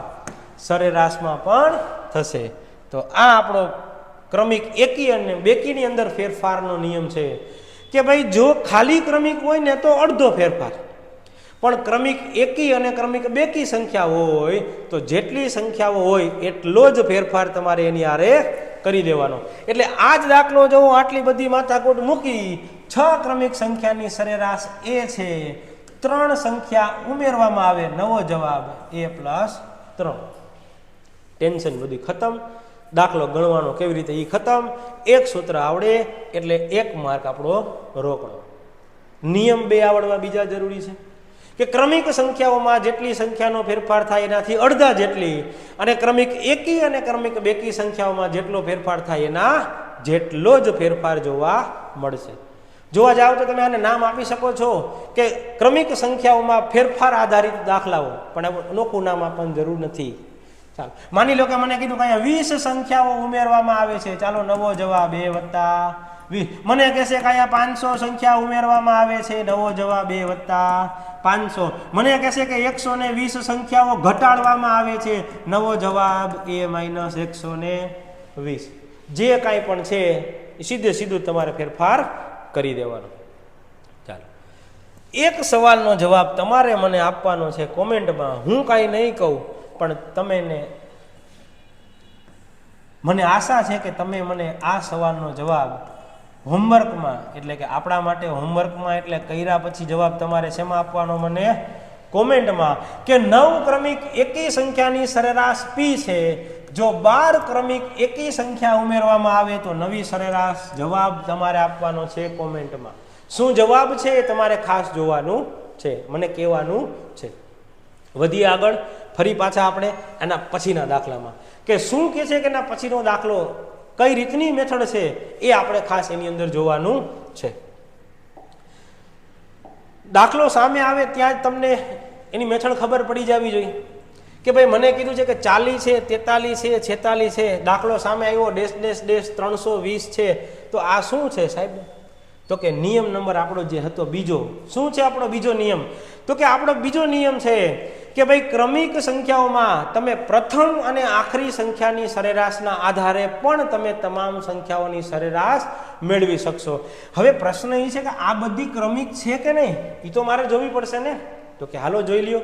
સરેરાશમાં પણ થશે. તો આ આપણો ક્રમિક એકી અને બેકીની અંદર ફેરફારનો નિયમ છે કે ભાઈ જો ખાલી ક્રમિક હોય ને તો અડધો ફેરફાર, પણ ક્રમિક એકી અને ક્રમિક બેકી સંખ્યા હોય તો જેટલી સંખ્યાઓ હોય એટલો જ ફેરફાર તમારે એની આરે કરી દેવાનો. એટલે આ જ દાખલો જો આટલી બધી માથાકૂટ મૂકી 6 ક્રમિક સંખ્યાની સરેરાશ એ છે, 3 સંખ્યા ઉમેરવામાં આવે, નવો જવાબ a+3. ટેન્શન બધી ખતમ. દાખલો ગણવાનો કેવી રીતે એ ખતમ. એક સૂત્ર આવડે એટલે 1 માર્ક આપણો રોકડો. નિયમ 2 આવડવા બીજા જરૂરી છે કે ક્રમિક સંખ્યાઓમાં જેટલી સંખ્યાનો ફેરફાર થાય એનાથી અડધા જેટલી, અને ક્રમિક એકી અને ક્રમિક બેકી સંખ્યાઓમાં જેટલો ફેરફાર થાય એના જેટલો જ ફેરફાર જોવા મળશે. જોવા જાવ તો તમે આને નામ આપી શકો છો કે ક્રમિક સંખ્યાઓમાં ફેરફાર આધારિત દાખલાઓ, પણ અનોખું નામ આપવાની જરૂર નથી. ચાલો માની લો કે મને કીધું કે અહીંયા 20 સંખ્યાઓ ઉમેરવામાં આવે છે. ચાલો નવો જવાબ a+20. મને કહેશે કે અહીંયા 500 સંખ્યા ઉમેરવામાં આવે છે. નવો જવાબ a+500. મને કહેશે કે 120 સંખ્યાઓ ઘટાડવામાં આવે છે. નવો જવાબ a-120. જે કાંઈ પણ છે સીધે સીધું તમારે ફેરફાર કરી દેવાનો. ચાલો એક સવાલનો જવાબ તમારે મને આપવાનો છે કોમેન્ટમાં. હું કાંઈ નહીં કહું, પણ મને આશા છે કે તમે મને આ સવાલનો જવાબ હોમવર્કમાં, એટલે કે આપણા માટે હોમવર્કમાં, એટલે કર્યા પછી જવાબ તમારે શેમાં આપવાનો? મને કોમેન્ટમાં. કે 9 ક્રમિક એકી સંખ્યાની સરેરાશ પી છે. જો 12 ક્રમિક એકી સંખ્યા ઉમેરવામાં આવે તો નવી સરેરાશ. જવાબ તમારે આપવાનો છે કોમેન્ટમાં. શું જવાબ છે એ તમારે ખાસ જોવાનું છે, મને કહેવાનું છે. વધીએ આગળ. ફરી પાછા આપણે એના પછીના દાખલામાં, કે શું કહે છે કે એના પછીનો દાખલો કઈ રીતની મેથડ છે એ આપણે ખાસ એની અંદર જોવાનું છે. દાખલો સામે આવે ત્યાં જ તમને એની મેથડ ખબર પડી જવી જોઈએ કે ભાઈ મને કીધું છે કે 40 છે, 43 છે, 46 છે. દાખલો સામે આવ્યો ડેશ ડેશ ડેશ 320 છે. તો આ શું છે સાહેબ? તો કે નિયમ નંબર આપણો જે હતો બીજો. શું છે આપણો બીજો નિયમ? તો કે આપણો બીજો નિયમ છે કે ભાઈ ક્રમિક સંખ્યાઓમાં તમે પ્રથમ અને આખરી સંખ્યાની સરેરાશના આધારે પણ તમે તમામ સંખ્યાઓની સરેરાશ મેળવી શકશો. હવે પ્રશ્ન એ છે કે આ બધી ક્રમિક છે કે નહીં, એ તો મારે જોવી પડશે ને. તો કે હાલો જોઈ લ્યો.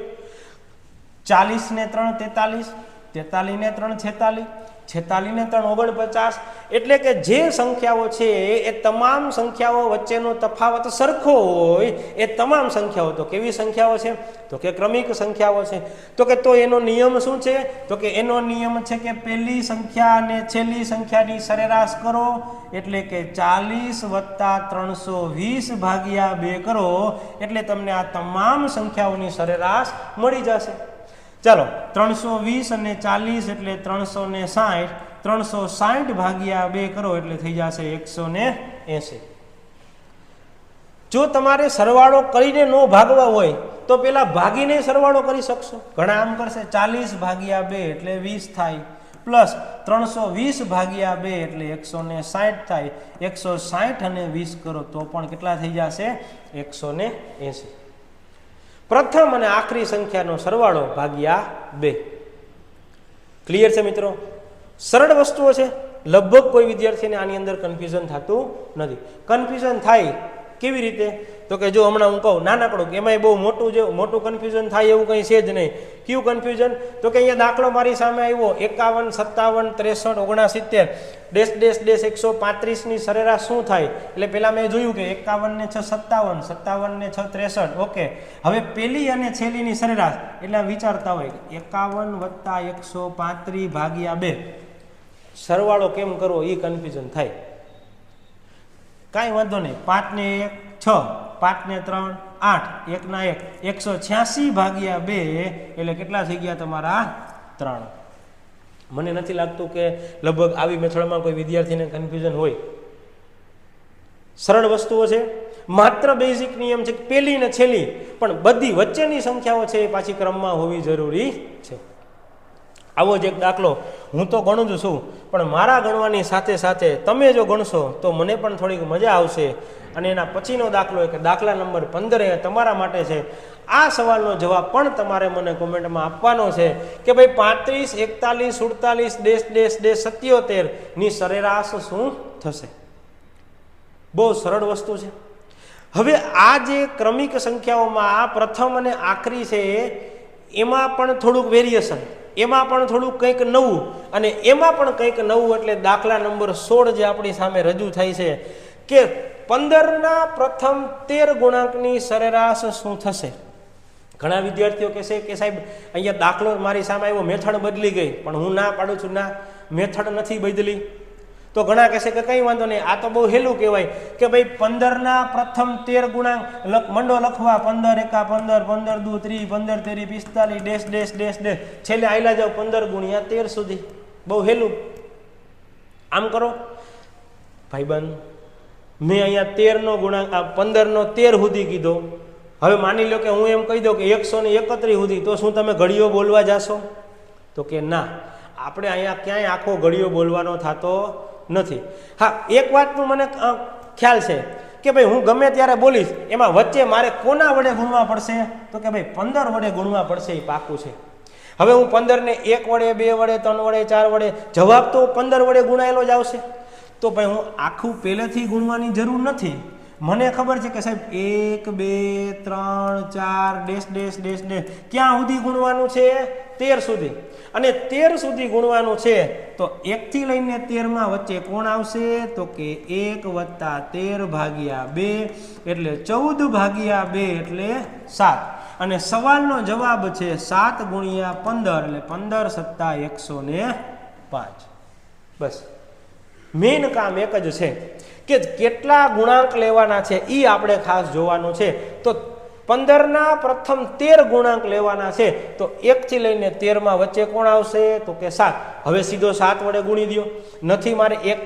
40 ને 3 43, 43 ને 3 46, 46 ને 3 49. એટલે કે જે સંખ્યાઓ છે એ તમામ સંખ્યાઓ વચ્ચેનો તફાવત સરખો હોય એ તમામ સંખ્યાઓ. તો કેવી સંખ્યાઓ છે? તો કે ક્રમિક સંખ્યાઓ છે. તો કે તો એનો નિયમ શું છે? તો કે એનો નિયમ છે કે પહેલી સંખ્યા અને છેલ્લી સંખ્યાની સરેરાશ કરો, એટલે કે 40 + 320 ભાગ્યા 2 કરો, એટલે તમને આ તમામ સંખ્યાઓની સરેરાશ મળી જશે. ચાલો 320 અને 40 એટલે 360, 360 ભાગ્યા 2 કરો એટલે થઈ જશે 180. જો તમારે સરવાળો કરીને ન ભાગવા હોય તો પેલા ભાગીને સરવાળો કરી શકશો. ઘણા આમ કરશે 40 ભાગ્યા 2 એટલે 20 થાય, પ્લસ 320 ભાગ્યા 2 એટલે 160 થાય. 160 અને 20 કરો તો પણ કેટલા થઈ જશે? 180. પ્રથમ અને આખરી સંખ્યાનો સરવાળો ભાગ્યા 2. ક્લિયર છે મિત્રો? સરળ વસ્તુઓ છે. લગભગ કોઈ વિદ્યાર્થીને આની અંદર કન્ફ્યુઝન થતું નથી. કન્ફ્યુઝન થાય કેવી રીતે? તો કે જો હમણાં હું કહું નાનકડું, કે એમાંય બહુ મોટું કન્ફ્યુઝન થાય એવું કંઈ છે જ નહીં. કયું કન્ફ્યુઝન? તો કે અહીંયા દાખલો મારી સામે આવ્યો 51 57 63 69 ડેશ ડેશ ડેશ 135 ની સરેરાશ શું થાય? એટલે પહેલાં મેં જોયું કે 51 ને 6 57, 57 ને 6 63. ઓકે, હવે પહેલી અને છેલ્લીની સરેરાશ એટલે વિચારતા હોય 51 + 135 ભાગ્યા 2 સરવાળો કેમ કરવો એ કન્ફ્યુઝન થાય. કાંઈ વાંધો નહીં. 5 ને 1 6, 5 ને 3 8, 1 ના 1 186 ભાગ્યા 2 એટલે કેટલા થઈ ગયા તમારા? 3. મને નથી લાગતું કે લગભગ આવી મેથડમાં કોઈ વિદ્યાર્થીને કન્ફ્યુઝન હોય. સરળ વસ્તુઓ છે. માત્ર બેઝિક નિયમ છે કે પહેલી ને છેલ્લી પણ બધી વચ્ચેની સંખ્યાઓ છે એ પાછી ક્રમમાં હોવી જરૂરી છે. આવો જ એક દાખલો હું તો ગણું જ છું, પણ મારા ગણવાની સાથે સાથે તમે જો ગણશો તો મને પણ થોડીક મજા આવશે. અને એના પછીનો દાખલો કે દાખલા નંબર 15 એ તમારા માટે છે. આ સવાલનો જવાબ પણ તમારે મને કોમેન્ટમાં આપવાનો છે કે ભાઈ 35 41 48 ડેશ ડેશ ડેશ 77 ની સરેરાશ શું થશે? બહુ સરળ વસ્તુ છે. હવે આ જે ક્રમિક સંખ્યાઓમાં આ પ્રથમ અને આખરી છે એમાં પણ થોડુંક વેરિએશન, એમાં પણ થોડુંક કંઈક નવું અને એમાં પણ કંઈક નવું. એટલે દાખલા નંબર 16 જે આપણી સામે રજૂ થાય છે કે 15ના પ્રથમ 13 ગુણાંકની સરેરાશ શું થશે? ઘણા વિદ્યાર્થીઓ કહેશે કે સાહેબ અહીંયા દાખલો મારી સામે આવ્યો, મેથડ બદલી ગઈ. પણ હું ના પાડું છું, ના, મેથડ નથી બદલી. તો ઘણા કહેશે કે કંઈ વાંધો નહીં, આ તો બહુ હેલું કહેવાય કે ભાઈ 15ના પ્રથમ 13 ગુણાંક મંડો લખવા 15 એકા 15, 15 દુ 30, 15 તેરી 45 ડેશ ડેશ ડેશ ડેશ છેલ્લે આયલા જાવ 15 ગુણ્યા 13 સુધી. બહુ હેલું. આમ કરો ભાઈબંધ, મેં અહીંયા 13નો ગુણાંક 15નો 13 સુધી કીધો. હવે માની લો કે હું એમ કહી દઉં કે 131 સુધી, તો શું તમે ઘડીઓ બોલવા જાશો? તો કે ના, આપણે અહીંયા ક્યાંય આખો ઘડીઓ બોલવાનો થતો નથી. હા, એક વાતનું મને ખ્યાલ છે કે ભાઈ હું ગમે ત્યારે બોલીશ એમાં વચ્ચે મારે કોના વડે ગુણવા પડશે? તો કે ભાઈ 15 વડે ગુણવા પડશે, એ પાકું છે. હવે હું 15ને 1 વડે 2 વડે 3 વડે 4 વડે, જવાબ તો 15 વડે ગુણાયેલો જ આવશે. તો ભાઈ હું આખું પહેલેથી ગુણવાની જરૂર નથી. મને ખબર છે કે સાહેબ 1 2 3 4 ડેશ ડેશ ડેશ ડેશ ક્યાં સુધી ગુણવાનું છે 13 સુધી અને 13 સુધી ગુણવાનું છે તો 1 થી લઈને 13 માં વચ્ચે કોણ આવશે તો કે 1 + 13 ભાગ્યા 2 એટલે 14 ભાગ્યા 2 એટલે 7 અને સવાલનો જવાબ છે 7 × 15 એટલે 15 + 105 બસ મેઇન કામ એક જ છે કે કેટલા ગુણાંક લેવાના છે એ આપણે ખાસ જોવાનું છે તો 15 ના પ્રથમ 13 ગુણાંક લેવાના છે તો 1 થી લઈને 13 માં વચ્ચે કોણ આવશે તો કે 7 હવે સીધો 7 વડે ગુણી દો નથી મારે 1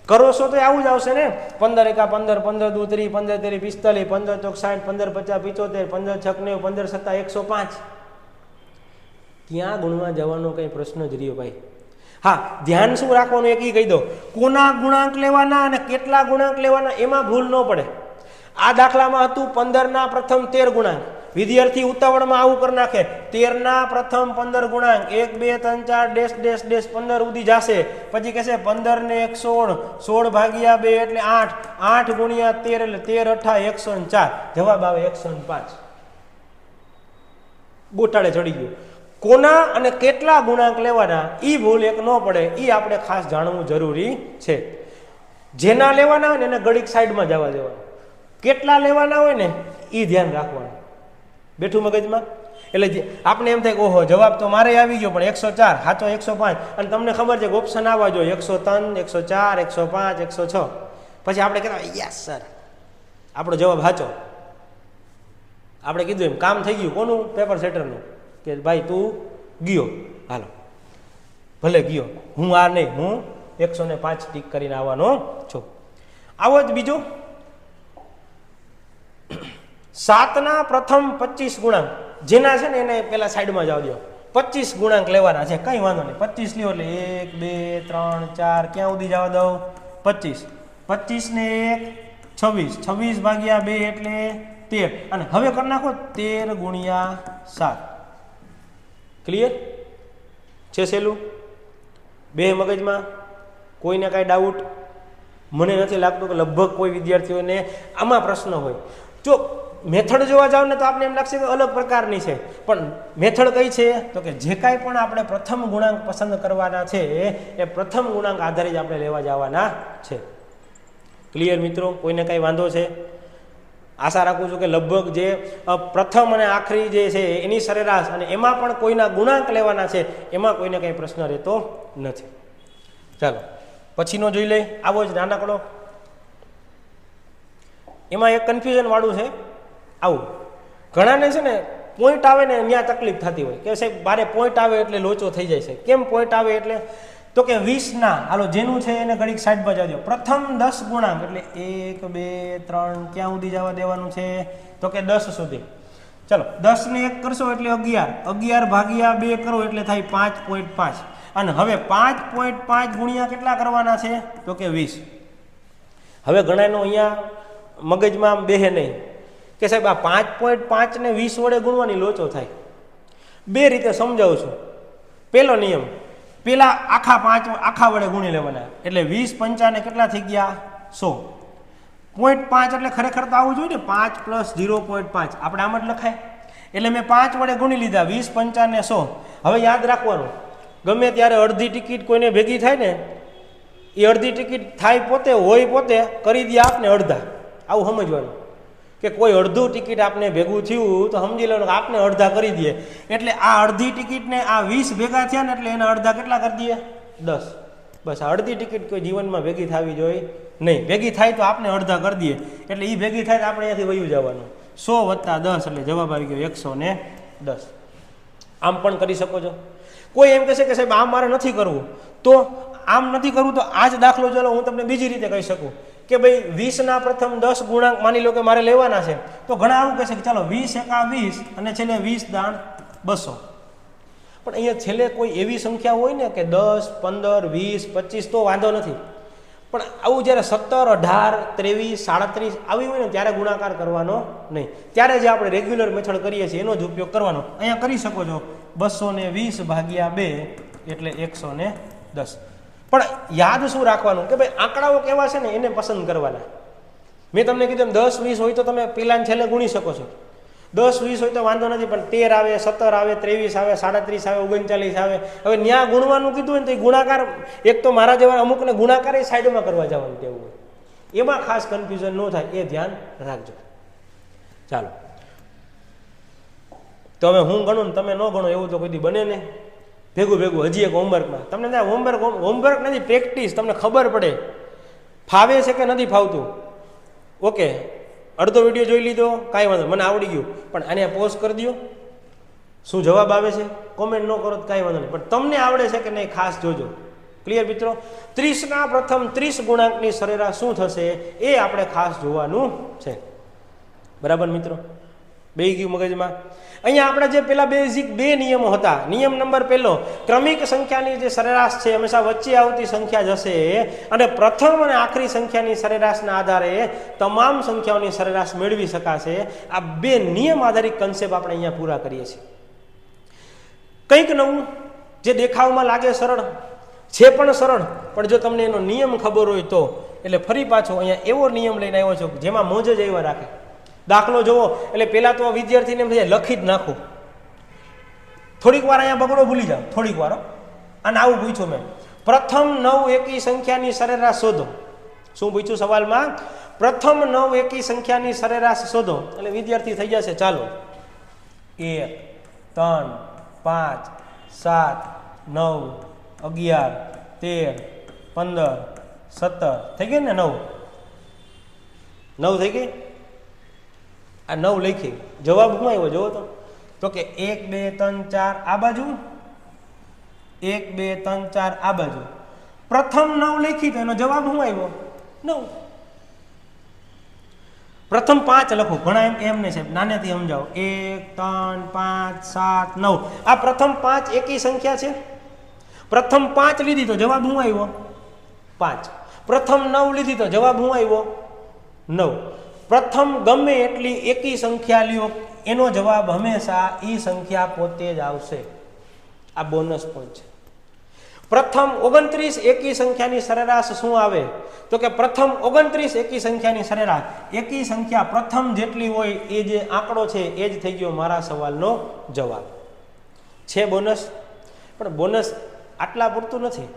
કરો છો તો આવું જ આવશે ને 15 × 15 15 × 2 = 30 15 × 3 = 45 15 × 4 = 60 15 × 5 = 75 15 × 6 = 90 15 + 7 = 105 ક્યાં ગુણવા જવાનો કઈ પ્રશ્ન જ રહ્યો ભાઈ હા ધ્યાન શું રાખવાનું એક ઈ કહી દો કોના ગુણાંક લેવાના અને કેટલા ગુણાંક લેવાના એમાં ભૂલ ન પડે આ દાખલામાં હતું 15 ના પ્રથમ 13 ગુણાંક વિદ્યાર્થી ઉતાવળમાં આવું કરી નાખે 13 ના પ્રથમ 15 ગુણાંક 1 2 3 4 ડેશ ડેશ ડેશ 15 સુધી જશે પછી કહેશે 15 ને 1 16 16 ભાગ્યા 2 એટલે 8 8 × 13 એટલે 13 × 8 104 જવાબ આવે 105 ગોટાળે ચડી ગયું કોના અને કેટલા ગુણાંક લેવાના ઈ ભૂલ એક ન પડે ઈ આપણે ખાસ જાણવું જરૂરી છે જેના લેવાના હોય ને એને ઘડીક સાઈડમાં જવા દેવાનું કેટલા લેવાના હોય ને ઈ ધ્યાન રાખવાનું બેઠું મગજમાં એટલે આપણે એમ થાય કે ઓહો જવાબ તો મારે આવી ગયો પણ 104 સાચો 105 અને તમને ખબર છે કે ઓપ્શન આવવા જોઈએ 103 104 105 106 પછી આપણે કહેતા યસ સર આપણો જવાબ સાચો આપણે કીધું એમ કામ થઈ ગયું કોનું પેપર સેટરનું કે ભાઈ તું ગયો હાલો ભલે ગયો હું આ નહીં હું 105 ટીક કરીને આવવાનો છું આવો જ બીજો 7 ના પ્રથમ 25 ગુણાંક જેના છે ને એને પેલા સાઈડમાં જવા દો 25 ગુણાંક લેવાના છે કઈ વાંધો નહીં 25 લ્યો એટલે 1 2 3 4 ક્યાં સુધી જવા દઉં 25 25 ને 1 26 26 ભાગ્યા 2 એટલે 13 અને હવે કરી નાખો 13 × 7 ક્લિયર છે સહેલું બે મગજમાં કોઈને કાંઈ ડાઉટ મને નથી લાગતું કે લગભગ કોઈ વિદ્યાર્થીઓને આમાં પ્રશ્ન હોય જો મેથડ જોવા જાવ ને તો આપણે એમ લાગશે કે અલગ પ્રકારની છે પણ મેથડ કઈ છે તો કે જે કાંઈ પણ આપણે પ્રથમ ગુણાંક પસંદ કરવાના છે એ પ્રથમ ગુણાંક આધારે જ આપણે લેવા જવાના છે ક્લિયર મિત્રો કોઈને કાંઈ વાંધો છે આશા રાખું છું કે લગભગ જે પ્રથમ અને આખરી જે છે એની સરેરાશ અને એમાં પણ કોઈના ગુણાંક લેવાના છે એમાં કોઈને કંઈ પ્રશ્ન રહેતો નથી ચાલો પછીનો જોઈ લઈ આવો જ નાનકડો એમાં એક કન્ફ્યુઝન વાળું છે આવું ઘણાને છે ને પોઈન્ટ આવે ને ત્યાં તકલીફ થતી હોય કે સાહેબ બારે પોઈન્ટ આવે એટલે લોચો થઈ જાય છે કેમ પોઈન્ટ આવે એટલે તો કે 20 ના હાલો જેનું છે એને ઘડીક સાઈડ પર જવા દો પ્રથમ 10 ગુણાંક એટલે 1 2 3 ક્યાં સુધી જવા દેવાનું છે તો કે 10 સુધી ચલો 10 ને 1 કરશો એટલે 11 11 ભાગ્યા 2 કરો એટલે થાય 5.5 અને હવે 5.5 ગુણ્યા કેટલા કરવાના છે તો કે 20 હવે ઘણાનો અહીંયા મગજમાં બેહે નહીં કે સાહેબ આ 5.5 ને 20 વડે ગુણવાની લોચો થાય બે રીતે સમજાવું છું પહેલો નિયમ પેલા આખા વડે ગુણી લેવાના એટલે 20 પંચા ને કેટલા થઈ ગયા 100 0.5 એટલે ખરેખર તો આવું જોઈએ ને 5 + 0.5 આપણે આમ જ લખાય એટલે મેં 5 વડે ગુણી લીધા 20 પંચા ને 100 હવે યાદ રાખવાનું ગમે ત્યારે અડધી ટિકિટ કોઈને ભેગી થાય ને એ અડધી ટિકિટ થાય પોતે હોય પોતે કરી દે આપને અડધા આવું સમજવાનું કે કોઈ અડધું ટિકિટ આપને ભેગું થયું તો સમજી લેવાનું કે આપને અડધા કરી દે એટલે આ અડધી ટિકિટને આ 20 ભેગા થયા ને એટલે એના અડધા કેટલા કરી દઈએ 10 બસ આ અડધી ટિકિટ કોઈ જીવનમાં ભેગી થવી જોઈએ નહીં ભેગી થાય તો આપણે અડધા કરી દઈએ એટલે એ ભેગી થાય તો આપણે અહીંયાથી વયું જવાનું 100 + 10 એટલે જવાબ આવી ગયો 110 આમ પણ કરી શકો છો કોઈ એમ કહેશે કે સાહેબ આમ મારે નથી કરવું તો આમ નથી કરવું તો આ જ દાખલો ચાલો હું તમને બીજી રીતે કહી શકું કે ભાઈ 20 ના પ્રથમ 10 ગુણાંક માની લો કે મારે લેવાના છે તો ઘણા આવું કહેશે કે ચાલો 20 × 20 અને છેલ્લે 20 દાણ 200 પણ અહીંયા છેલ્લે કોઈ એવી સંખ્યા હોય ને કે 10 15 20 25 તો વાંધો નથી પણ આવું જ્યારે 17 18 23 37 આવી હોય ને ત્યારે ગુણાકાર કરવાનો નહીં ત્યારે જે આપણે રેગ્યુલર મેથડ કરીએ છીએ એનો જ ઉપયોગ કરવાનો અહીંયા કરી શકો છો 220 ભાગ્યા 2 એટલે 110 પણ યાદ શું રાખવાનું કે ભાઈ આંકડાઓ કેવા છે ને એને પસંદ કરવાના મેં તમને કીધું એમ 10 20 હોય તો તમે પેલા છેલ્લે ગુણી શકો છો. 10 20 હોય તો વાંધો નથી, પણ 13 આવે, 17 આવે, 23 આવે, 37 આવે, 39 આવે. હવે ત્યાં ગુણવાનું કીધું હોય ને તો એ ગુણાકાર, એક તો મારા જેવા અમુકને ગુણાકાર એ સાઈડમાં કરવા જવાનું તેવું હોય, એમાં ખાસ કન્ફ્યુઝન ન થાય એ ધ્યાન રાખજો. ચાલો, તો હવે હું ગણું ને તમે ન ગણો એવું તો કોઈ બને ને. ભેગું હજી એક હોમવર્કમાં તમને હોમવર્ક નથી, પ્રેક્ટિસ, તમને ખબર પડે ફાવે છે કે નથી ફાવતું. ઓકે, અડધો વિડીયો જોઈ લીધો, કાંઈ વાંધો, મને આવડી ગયું, પણ આને પોઝ કરી દો. શું જવાબ આવે છે કોમેન્ટ ન કરો તો કાંઈ વાંધો નહીં, પણ તમને આવડે છે કે નહીં ખાસ જોજો. ક્લિયર મિત્રો? 30ના પ્રથમ 30 ગુણાંકની સરેરાશ શું થશે એ આપણે ખાસ જોવાનું છે. બરાબર મિત્રો? બેસી ગયું મગજમાં? અહીંયા આપણે જે પેલા બેઝિક 2 નિયમો હતા. નિયમ નંબર 1, ક્રમિક સંખ્યાની જે સરેરાશ છે હંમેશા વચ્ચે આવતી સંખ્યા જ હશે, અને પ્રથમ અને આખરી સંખ્યાની સરેરાશના આધારે તમામ સંખ્યાઓની સરેરાશ મેળવી શકાશે. આ 2 નિયમ આધારિત કન્સેપ્ટ આપણે અહીંયા પૂરા કરીએ છીએ. કંઈક નવું જે દેખાવમાં લાગે સરળ છે, પણ સરળ, પણ જો તમને એનો નિયમ ખબર હોય તો. એટલે ફરી પાછો અહીંયા એવો નિયમ લઈને આવ્યો છું જેમાં મોજ જ એવા રાખે. દાખલો જોવો એટલે પહેલાં તો વિદ્યાર્થીને એમ થાય લખી જ નાખું, થોડીક વાર અહીંયા બગડો ભૂલી જાઓ, થોડીક વાર. અને આવું પૂછ્યું મેં, પ્રથમ 9 એકી સંખ્યાની સરેરાશ શોધો. શું પૂછ્યું સવાલમાં? પ્રથમ 9 એકી સંખ્યાની સરેરાશ શોધો. એટલે વિદ્યાર્થી થઈ જશે, ચાલો 1 3 5 7 9 11 13 15 17 થઈ ગઈ ને? 9 થઈ ગઈ. આ 9 લખી, જવાબ શું આવ્યો જોવો તો કે 1 2 3 4 આ બાજુ, 1 2 3 4 આ બાજુ. પ્રથમ 9 લખી તો એનો જવાબ શું આવ્યો? 9. પ્રથમ 5 લખો, ઘણા એમ ને સાહેબ નાનેથી સમજાવો. 1 3 5 7 9 આ પ્રથમ 5 એકી સંખ્યા છે. પ્રથમ 5 લીધી તો જવાબ શું આવ્યો? 5. પ્રથમ 9 લીધી તો જવાબ શું આવ્યો? 9. પ્રથમ ગમે એટલી એકી સંખ્યા લ્યો, એનો જવાબ હંમેશા એ સંખ્યા પોતે જ આવશે. આ બોનસ પોઈન્ટ છે. પ્રથમ 29 એકી સંખ્યાની સરેરાશ શું આવે? તો કે પ્રથમ 29 એકી સંખ્યાની સરેરાશ, એકી સંખ્યા પ્રથમ જેટલી હોય એ જે આંકડો છે એ જ થઈ ગયો મારા સવાલનો જવાબ. છે બોનસ? પણ બોનસ આટલા પૂરતું નથી.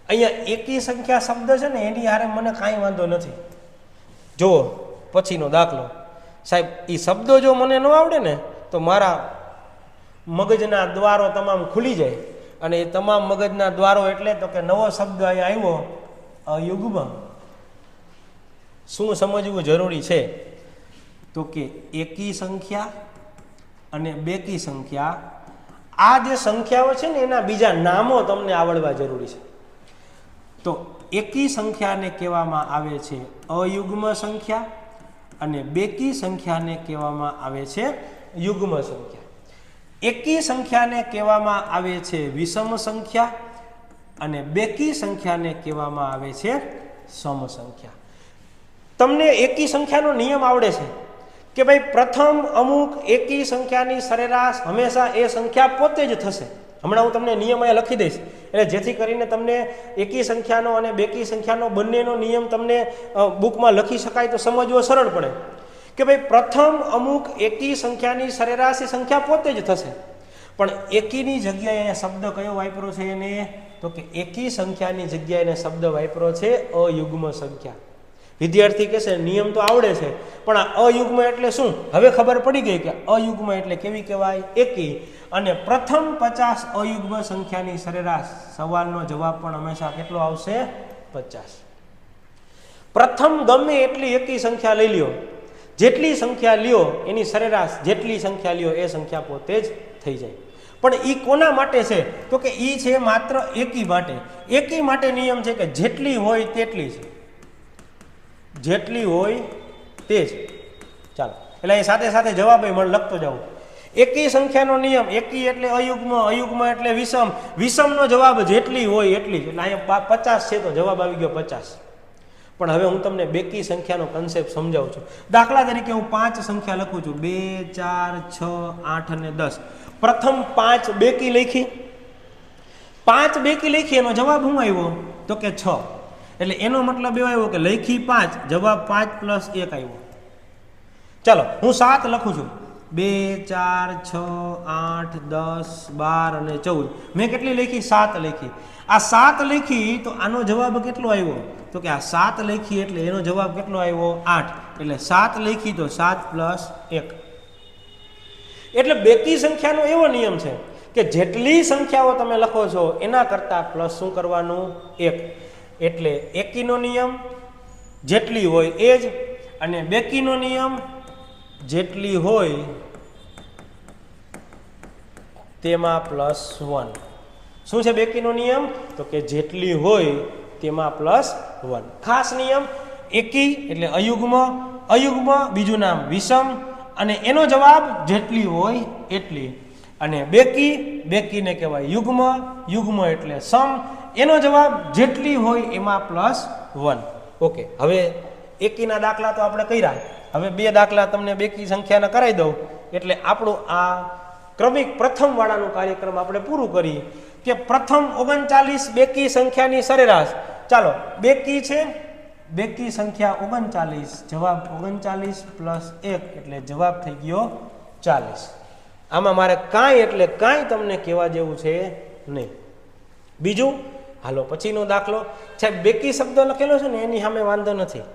અહીંયા એકી સંખ્યા શબ્દ છે ને એની હારે મને કાંઈ વાંધો નથી. જુઓ પછીનો દાખલો, સાહેબ એ શબ્દો જો મને ન આવડે ને તો મારા મગજના દ્વારો તમામ ખુલી જાય. અને એ તમામ મગજના દ્વારો એટલે તો કે નવો શબ્દ અહીંયા આવ્યો, અયુગ્મ. શું સમજવું જરૂરી છે? તો કે એકી સંખ્યા અને બેકી સંખ્યા, આ જે સંખ્યાઓ છે ને એના બીજા નામો તમને આવડવા જરૂરી છે. તો એકી સંખ્યાને કહેવામાં આવે છે અયુગ્મ સંખ્યા, અને બેકી સંખ્યાને કહેવામાં આવે છે યુગ્મ સંખ્યા. એકી સંખ્યાને કહેવામાં આવે છે વિષમ સંખ્યા, અને બેકી સંખ્યાને કહેવામાં આવે છે સમ સંખ્યા. તમને એકી સંખ્યાનો નિયમ આવડે છે કે ભાઈ પ્રથમ અમુક એકી સંખ્યાની સરેરાશ હંમેશા એ સંખ્યા પોતે જ થશે. હમણાં હું તમને નિયમ અહીંયા લખી દઈશ, એટલે જેથી કરીને તમને એકી સંખ્યાનો અને બેકી સંખ્યાનો બંનેનો નિયમ તમને બુકમાં લખી શકાય તો સમજવો સરળ પડે. કે ભાઈ પ્રથમ અમુક એકી સંખ્યાની સરેરાશ એ સંખ્યા પોતે જ થશે, પણ એકીની જગ્યાએ શબ્દ કયો વાપરો છે એને? તો કે એકી સંખ્યાની જગ્યાએ એને શબ્દ વાપરો છે અયુગ્મ સંખ્યા. વિદ્યાર્થી કહેશે નિયમ તો આવડે છે, પણ આ અયુગ્મ એટલે શું? હવે ખબર પડી ગઈ કે અયુગ્મ એટલે કેવી કહેવાય? એકી. અને પ્રથમ 50 અયુગ્મ સંખ્યાની સરેરાશ, સવાલનો જવાબ પણ હંમેશા કેટલો આવશે? 50. પ્રથમ ગમે એટલી એકી સંખ્યા લઈ લ્યો, જેટલી સંખ્યા લ્યો એની સરેરાશ જેટલી સંખ્યા લ્યો એ સંખ્યા પોતે જ થઈ જાય. પણ એ કોના માટે છે? તો કે એ છે માત્ર એકી માટે. એકી માટે નિયમ છે કે જેટલી હોય તેટલી છે, જેટલી હોય તે જ. ચાલો, એટલે એ સાથે સાથે જવાબ મને લખતો જાઉં. એકી સંખ્યાનો નિયમ, એકી એટલે અયુગ્મ, અયુગ્મ એટલે વિષમ, વિષમનો જવાબ જેટલી હોય એટલી જ. એટલે અહીંયા 50 છે તો જવાબ આવી ગયો 50. પણ હવે હું તમને બેકી સંખ્યાનો કન્સેપ્ટ સમજાવું છું. દાખલા તરીકે હું 5 સંખ્યા લખું છું, 2 4 6 8 અને 10. પ્રથમ 5 બેકી લખી, 5 બેકી લખી, એનો જવાબ શું આવ્યો? તો કે 6. એટલે એનો મતલબ એવો આવ્યો કે લખી 5, જવાબ 5 + 1 આવ્યો. ચાલો હું 7 લખું છું. 2 4 6 8 10 12 અને 14. મેં કેટલી લખી? 7 લખી. આ 7 લખી તો આનો જવાબ કેટલો આવ્યો? તો કે આ 7 લખી એટલે એનો જવાબ કેટલો આવ્યો? 8. એટલે 7 લખી તો 7 + 1. એટલે બેકી સંખ્યાનો એવો નિયમ છે કે જેટલી સંખ્યાઓ તમે લખો છો એના કરતાં પ્લસ શું કરવાનું? 1. એટલે એકીનો નિયમ જેટલી હોય એ જ, અને બેકીનો નિયમ જેટલી હોય તેમાં +1. શું છે બેકીનો નિયમ? તો કે જેટલી હોય તેમાં +1. ખાસ નિયમ એકી એટલે અયુગ્મ, અયુગ્મ બીજું નામ વિષમ, અને એનો જવાબ જેટલી હોય એટલી. અને બેકી, બેકીને કહેવાય યુગ્મ, યુગ્મ એટલે સમ, એનો જવાબ જેટલી હોય એમાં +1. ઓકે, હવે એકીના દાખલા તો આપણે કર્યા. હવે 2 દાખલા તમને બેકી સંખ્યાના કરાવી દઉં એટલે આપણું આ ક્રમિક પ્રથમ વાળાનું કાર્યક્રમ આપણે પૂરું કરી કે પ્રથમ 39 બેકી સંખ્યાની સરેરાશ. ચાલો બેકી છે, બેકી સંખ્યા 39, જવાબ 39 + 1 એટલે જવાબ થઈ ગયો 40. આમાં મારે કાંઈ એટલે કાંઈ તમને કહેવા જેવું છે નહીં. બીજું હાલો પછીનો દાખલો છે. બેકી શબ્દ લખેલો છે ને એની સામે વાંધો નથી,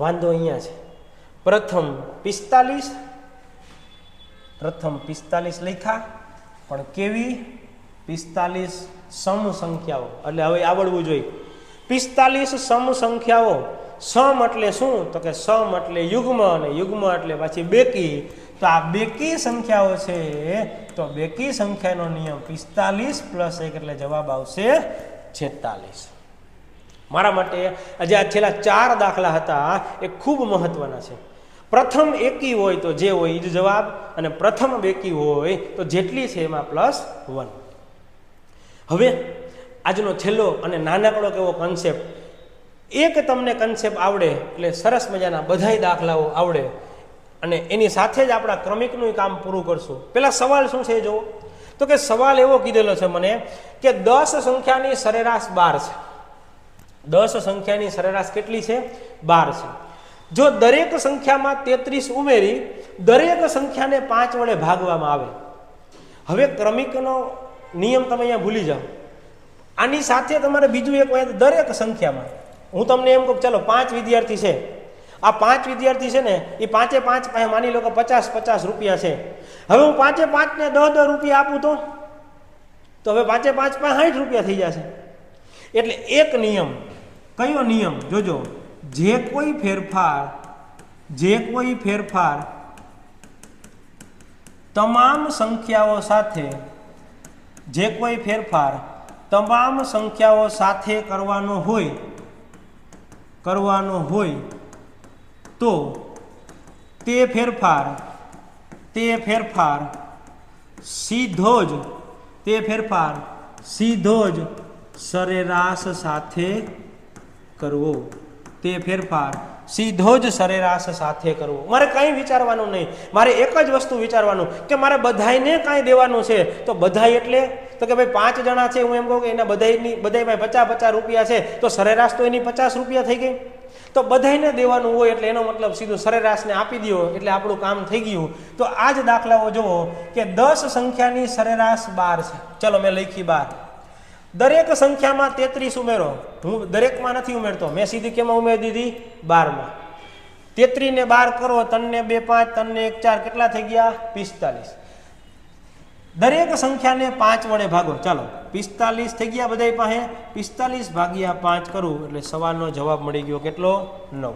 વાંધો અહીંયા છે. પ્રથમ 45, પ્રથમ 45 લખ્યા, પણ કેવી? 45 સમ સંખ્યાઓ. એટલે હવે આવડવું જોઈએ. 45 સમ સંખ્યાઓ. સમ એટલે શું? તો કે સમ એટલે યુગ્મ, અને યુગ્મ એટલે પાછી બેકી. તો આ બેકી સંખ્યાઓ છે, તો બેકી સંખ્યાનો નિયમ 45 + 1 એટલે જવાબ આવશે 46. મારા માટે આજે આ છેલ્લા 4 દાખલા હતા એ ખૂબ મહત્વના છે. પ્રથમ એકી હોય તો જે હોય એ જ જવાબ, અને પ્રથમ બેકી હોય તો જેટલી છે એમાં +1. હવે આજનો છેલ્લો અને નાનકડો કેવો કન્સેપ્ટ, એક તમને કન્સેપ્ટ આવડે એટલે સરસ મજાના બધાય દાખલાઓ આવડે, અને એની સાથે જ આપણા ક્રમિકનું કામ પૂરું કરશું. પહેલાં સવાલ શું છે જુઓ. તો કે સવાલ એવો કીધેલો છે મને કે 10 સંખ્યાની સરેરાશ 12 છે. 10 સંખ્યાની સરેરાશ કેટલી છે? 12 છે. જો દરેક સંખ્યામાં 33 ઉમેરી દરેક સંખ્યાને 5 વડે ભાગવામાં આવે. હવે ક્રમિકનો નિયમ તમે અહીંયા ભૂલી જાઓ. આની સાથે તમારે બીજું એક હોય, દરેક સંખ્યામાં હું તમને એમ કહું ચાલો 5 વિદ્યાર્થી છે. આ 5 વિદ્યાર્થી છે ને એ 5 પાસે માની લો કે 50 રૂપિયા છે. હવે હું 5 ને 10 રૂપિયા આપું તો હવે 5 પાસે 60 રૂપિયા થઈ જશે. એટલે એક નિયમ, કયો નિયમ? જોજો, જે કોઈ ફેરફાર તમામ સંખ્યાઓ સાથે, જે કોઈ ફેરફાર તમામ સંખ્યાઓ સાથે કરવાનો હોય તો તે ફેરફાર સીધો જ સરેરાશ સાથે કરવો. તે ફેરફાર સીધો જ સરેરાશ સાથે કરવો. મારે કંઈ વિચારવાનું નહીં, મારે એક જ વસ્તુ વિચારવાનું કે મારે બધાયને કાંઈ દેવાનું છે. તો બધાય એટલે તો કે ભાઈ 5 જણા છે, હું એમ કહું કે એના બધાય 50 રૂપિયા છે, તો સરેરાશ તો એની 50 રૂપિયા થઈ ગઈ. તો બધાયને દેવાનું હોય એટલે એનો મતલબ સીધું સરેરાશને આપી દો એટલે આપણું કામ થઈ ગયું. તો આ જ દાખલાઓ જુઓ કે 10 સંખ્યાની સરેરાશ 12 છે. ચલો મેં લખી 12. દરેક સંખ્યામાં 33 ઉમેરો. હું દરેકમાં નથી ઉમેરતો, મેં સીધી કેમાં ઉમેરી દીધી? 12માં. 33 ને 12 કરો, 3 ને 2 5, 3 ને 1 4, કેટલા થઈ ગયા? 45. દરેક સંખ્યાને 5 વડે ભાગો. ચાલો 45 થઈ ગયા બધા પાસે. 45 ભાગ્યા 5 કરું એટલે સવાલનો જવાબ મળી ગયો કેટલો? 9.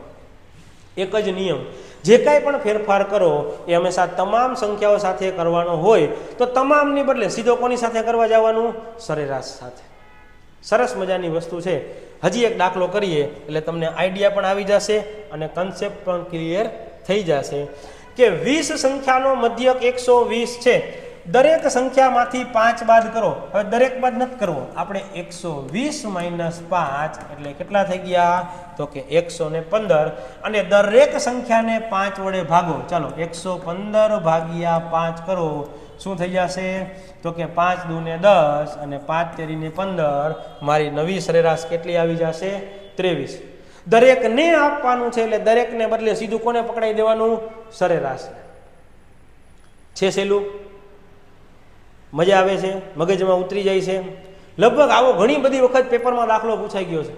એક જ નિયમ, જે કાંઈ પણ ફેરફાર કરો એ હંમેશા તમામ સંખ્યાઓ સાથે કરવાનો હોય તો તમામની બદલે સીધો કોની સાથે કરવા જવાનું? સરેરાશ સાથે. સરસ મજાની વસ્તુ છે. હજી એક દાખલો કરીએ એટલે તમને આઈડિયા પણ આવી જશે અને કન્સેપ્ટ પણ ક્લિયર થઈ જશે કે 20 સંખ્યાનો મધ્યક 120 છે. દરેક સંખ્યામાંથી 5 બાદ કરો. હવે દરેક બાદ નથી કરવો આપણે, 120 - 5 એટલે કેટલા થઈ ગયા? તો કે 115. અને દરેક સંખ્યાને 5 વડે ભાગો. ચાલો 115 ભાગ્યા 5 કરો, શું થઈ જશે? તો કે 5 દુ ને 10 અને 5 તેરી ને 15. મારી નવી સરેરાશ કેટલી આવી જશે? 23. દરેકને આપવાનું છે એટલે દરેકને બદલે સીધું કોને પકડાઈ દેવાનું? સરેરાશ. છે સહેલું? મજા આવે છે? મગજમાં ઉતરી જાય છે? લગભગ આવો ઘણી બધી વખત પેપરમાં દાખલો પૂછાઈ ગયો છે.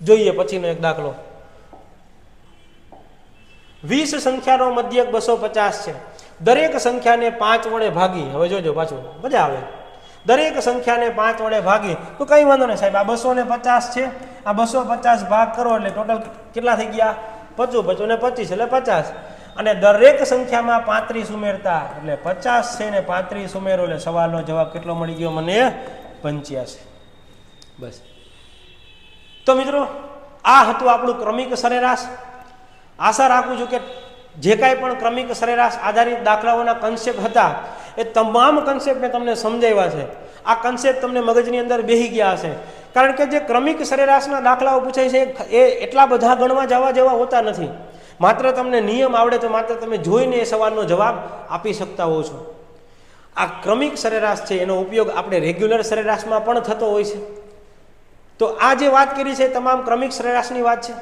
જોઈએ પછીનો એક દાખલો. 20 સંખ્યાનો મધ્યક 250 છે. દરેક સંખ્યાને 5 વડે ભાગી, હવે જોજો પાછું મજા આવે, દરેક સંખ્યાને 5 વડે ભાગી તો કઈ વાંધો નહીં સાહેબ, આ 250 છે, આ 250 ભાગ કરો એટલે ટોટલ કેટલા થઈ ગયા? 55 ને 25 એટલે 50. અને દરેક સંખ્યામાં 35 ઉમેરતા એટલે 50 છે ને 35 ઉમેરો એટલે સવાલનો જવાબ કેટલો મળી ગયો મને? 85. બસ. તો મિત્રો આ હતું આપણું ક્રમિક સરેરાશ. આશા રાખું છું કે જે કાંઈ પણ ક્રમિક સરેરાશ આધારિત દાખલાઓના કન્સેપ્ટ હતા એ તમામ કન્સેપ્ટ મેં તમને સમજાવ્યા છે. આ કન્સેપ્ટ તમને મગજની અંદર બેસી ગયા હશે. કારણ કે જે ક્રમિક સરેરાશના દાખલાઓ પૂછાય છે એ એટલા બધા ગણવા જવા જેવા હોતા નથી. માત્ર તમને નિયમ આવડે તો માત્ર તમે જોઈને એ સવાલનો જવાબ આપી શકતા હો છો. આ ક્રમિક સરેરાશ છે એનો ઉપયોગ આપણે રેગ્યુલર સરેરાશમાં પણ થતો હોય છે. તો આ જે વાત કરી છે તમામ ક્રમિક સરેરાશની વાત છે.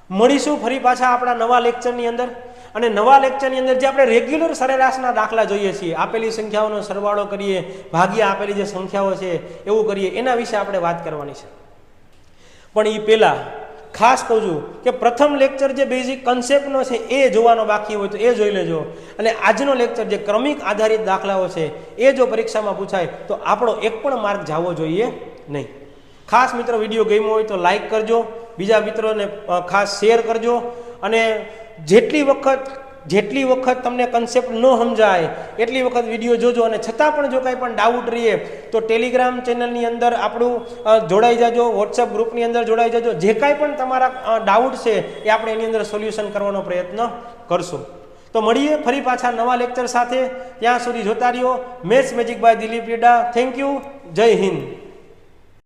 મળીશું ફરી પાછા આપણા નવા લેક્ચરની અંદર. અને નવા લેક્ચરની અંદર જે આપણે રેગ્યુલર સરેરાશના દાખલા જોઈએ છીએ, આપેલી સંખ્યાઓનો સરવાળો કરીએ, ભાગ્યા આપેલી જે સંખ્યાઓ છે એવું કરીએ, એના વિશે આપણે વાત કરવાની છે. પણ એ પહેલાં ખાસ કહું છું કે પ્રથમ લેક્ચર જે બેઝિક કન્સેપ્ટનો છે એ જોવાનો બાકી હોય તો એ જોઈ લેજો. અને આજનો લેક્ચર જે ક્રમિક આધારિત દાખલાઓ છે એ જો પરીક્ષામાં પૂછાય તો આપણો એક પણ માર્ક જવો જોઈએ નહીં. ખાસ મિત્રો વિડીયો ગમ્યો હોય તો લાઈક કરજો, બીજા મિત્રોને ખાસ શેર કરજો. અને જેટલી વખત તમને કન્સેપ્ટ ન સમજાય એટલી વખત વિડીયો જોજો. અને છતાં પણ જો કાંઈ પણ ડાઉટ રહીએ તો ટેલિગ્રામ ચેનલની અંદર આપણું જોડાઈ જાજો, વોટ્સએપ ગ્રુપની અંદર જોડાઈ જાજો. જે કાંઈ પણ તમારા ડાઉટ છે એ આપણે એની અંદર સોલ્યુશન કરવાનો પ્રયત્ન કરશું. તો મળીએ ફરી પાછા નવા લેક્ચર સાથે. ત્યાં સુધી જોતા રહ્યો maths magic by Dilip Rida. Thank you. જય હિન્દ.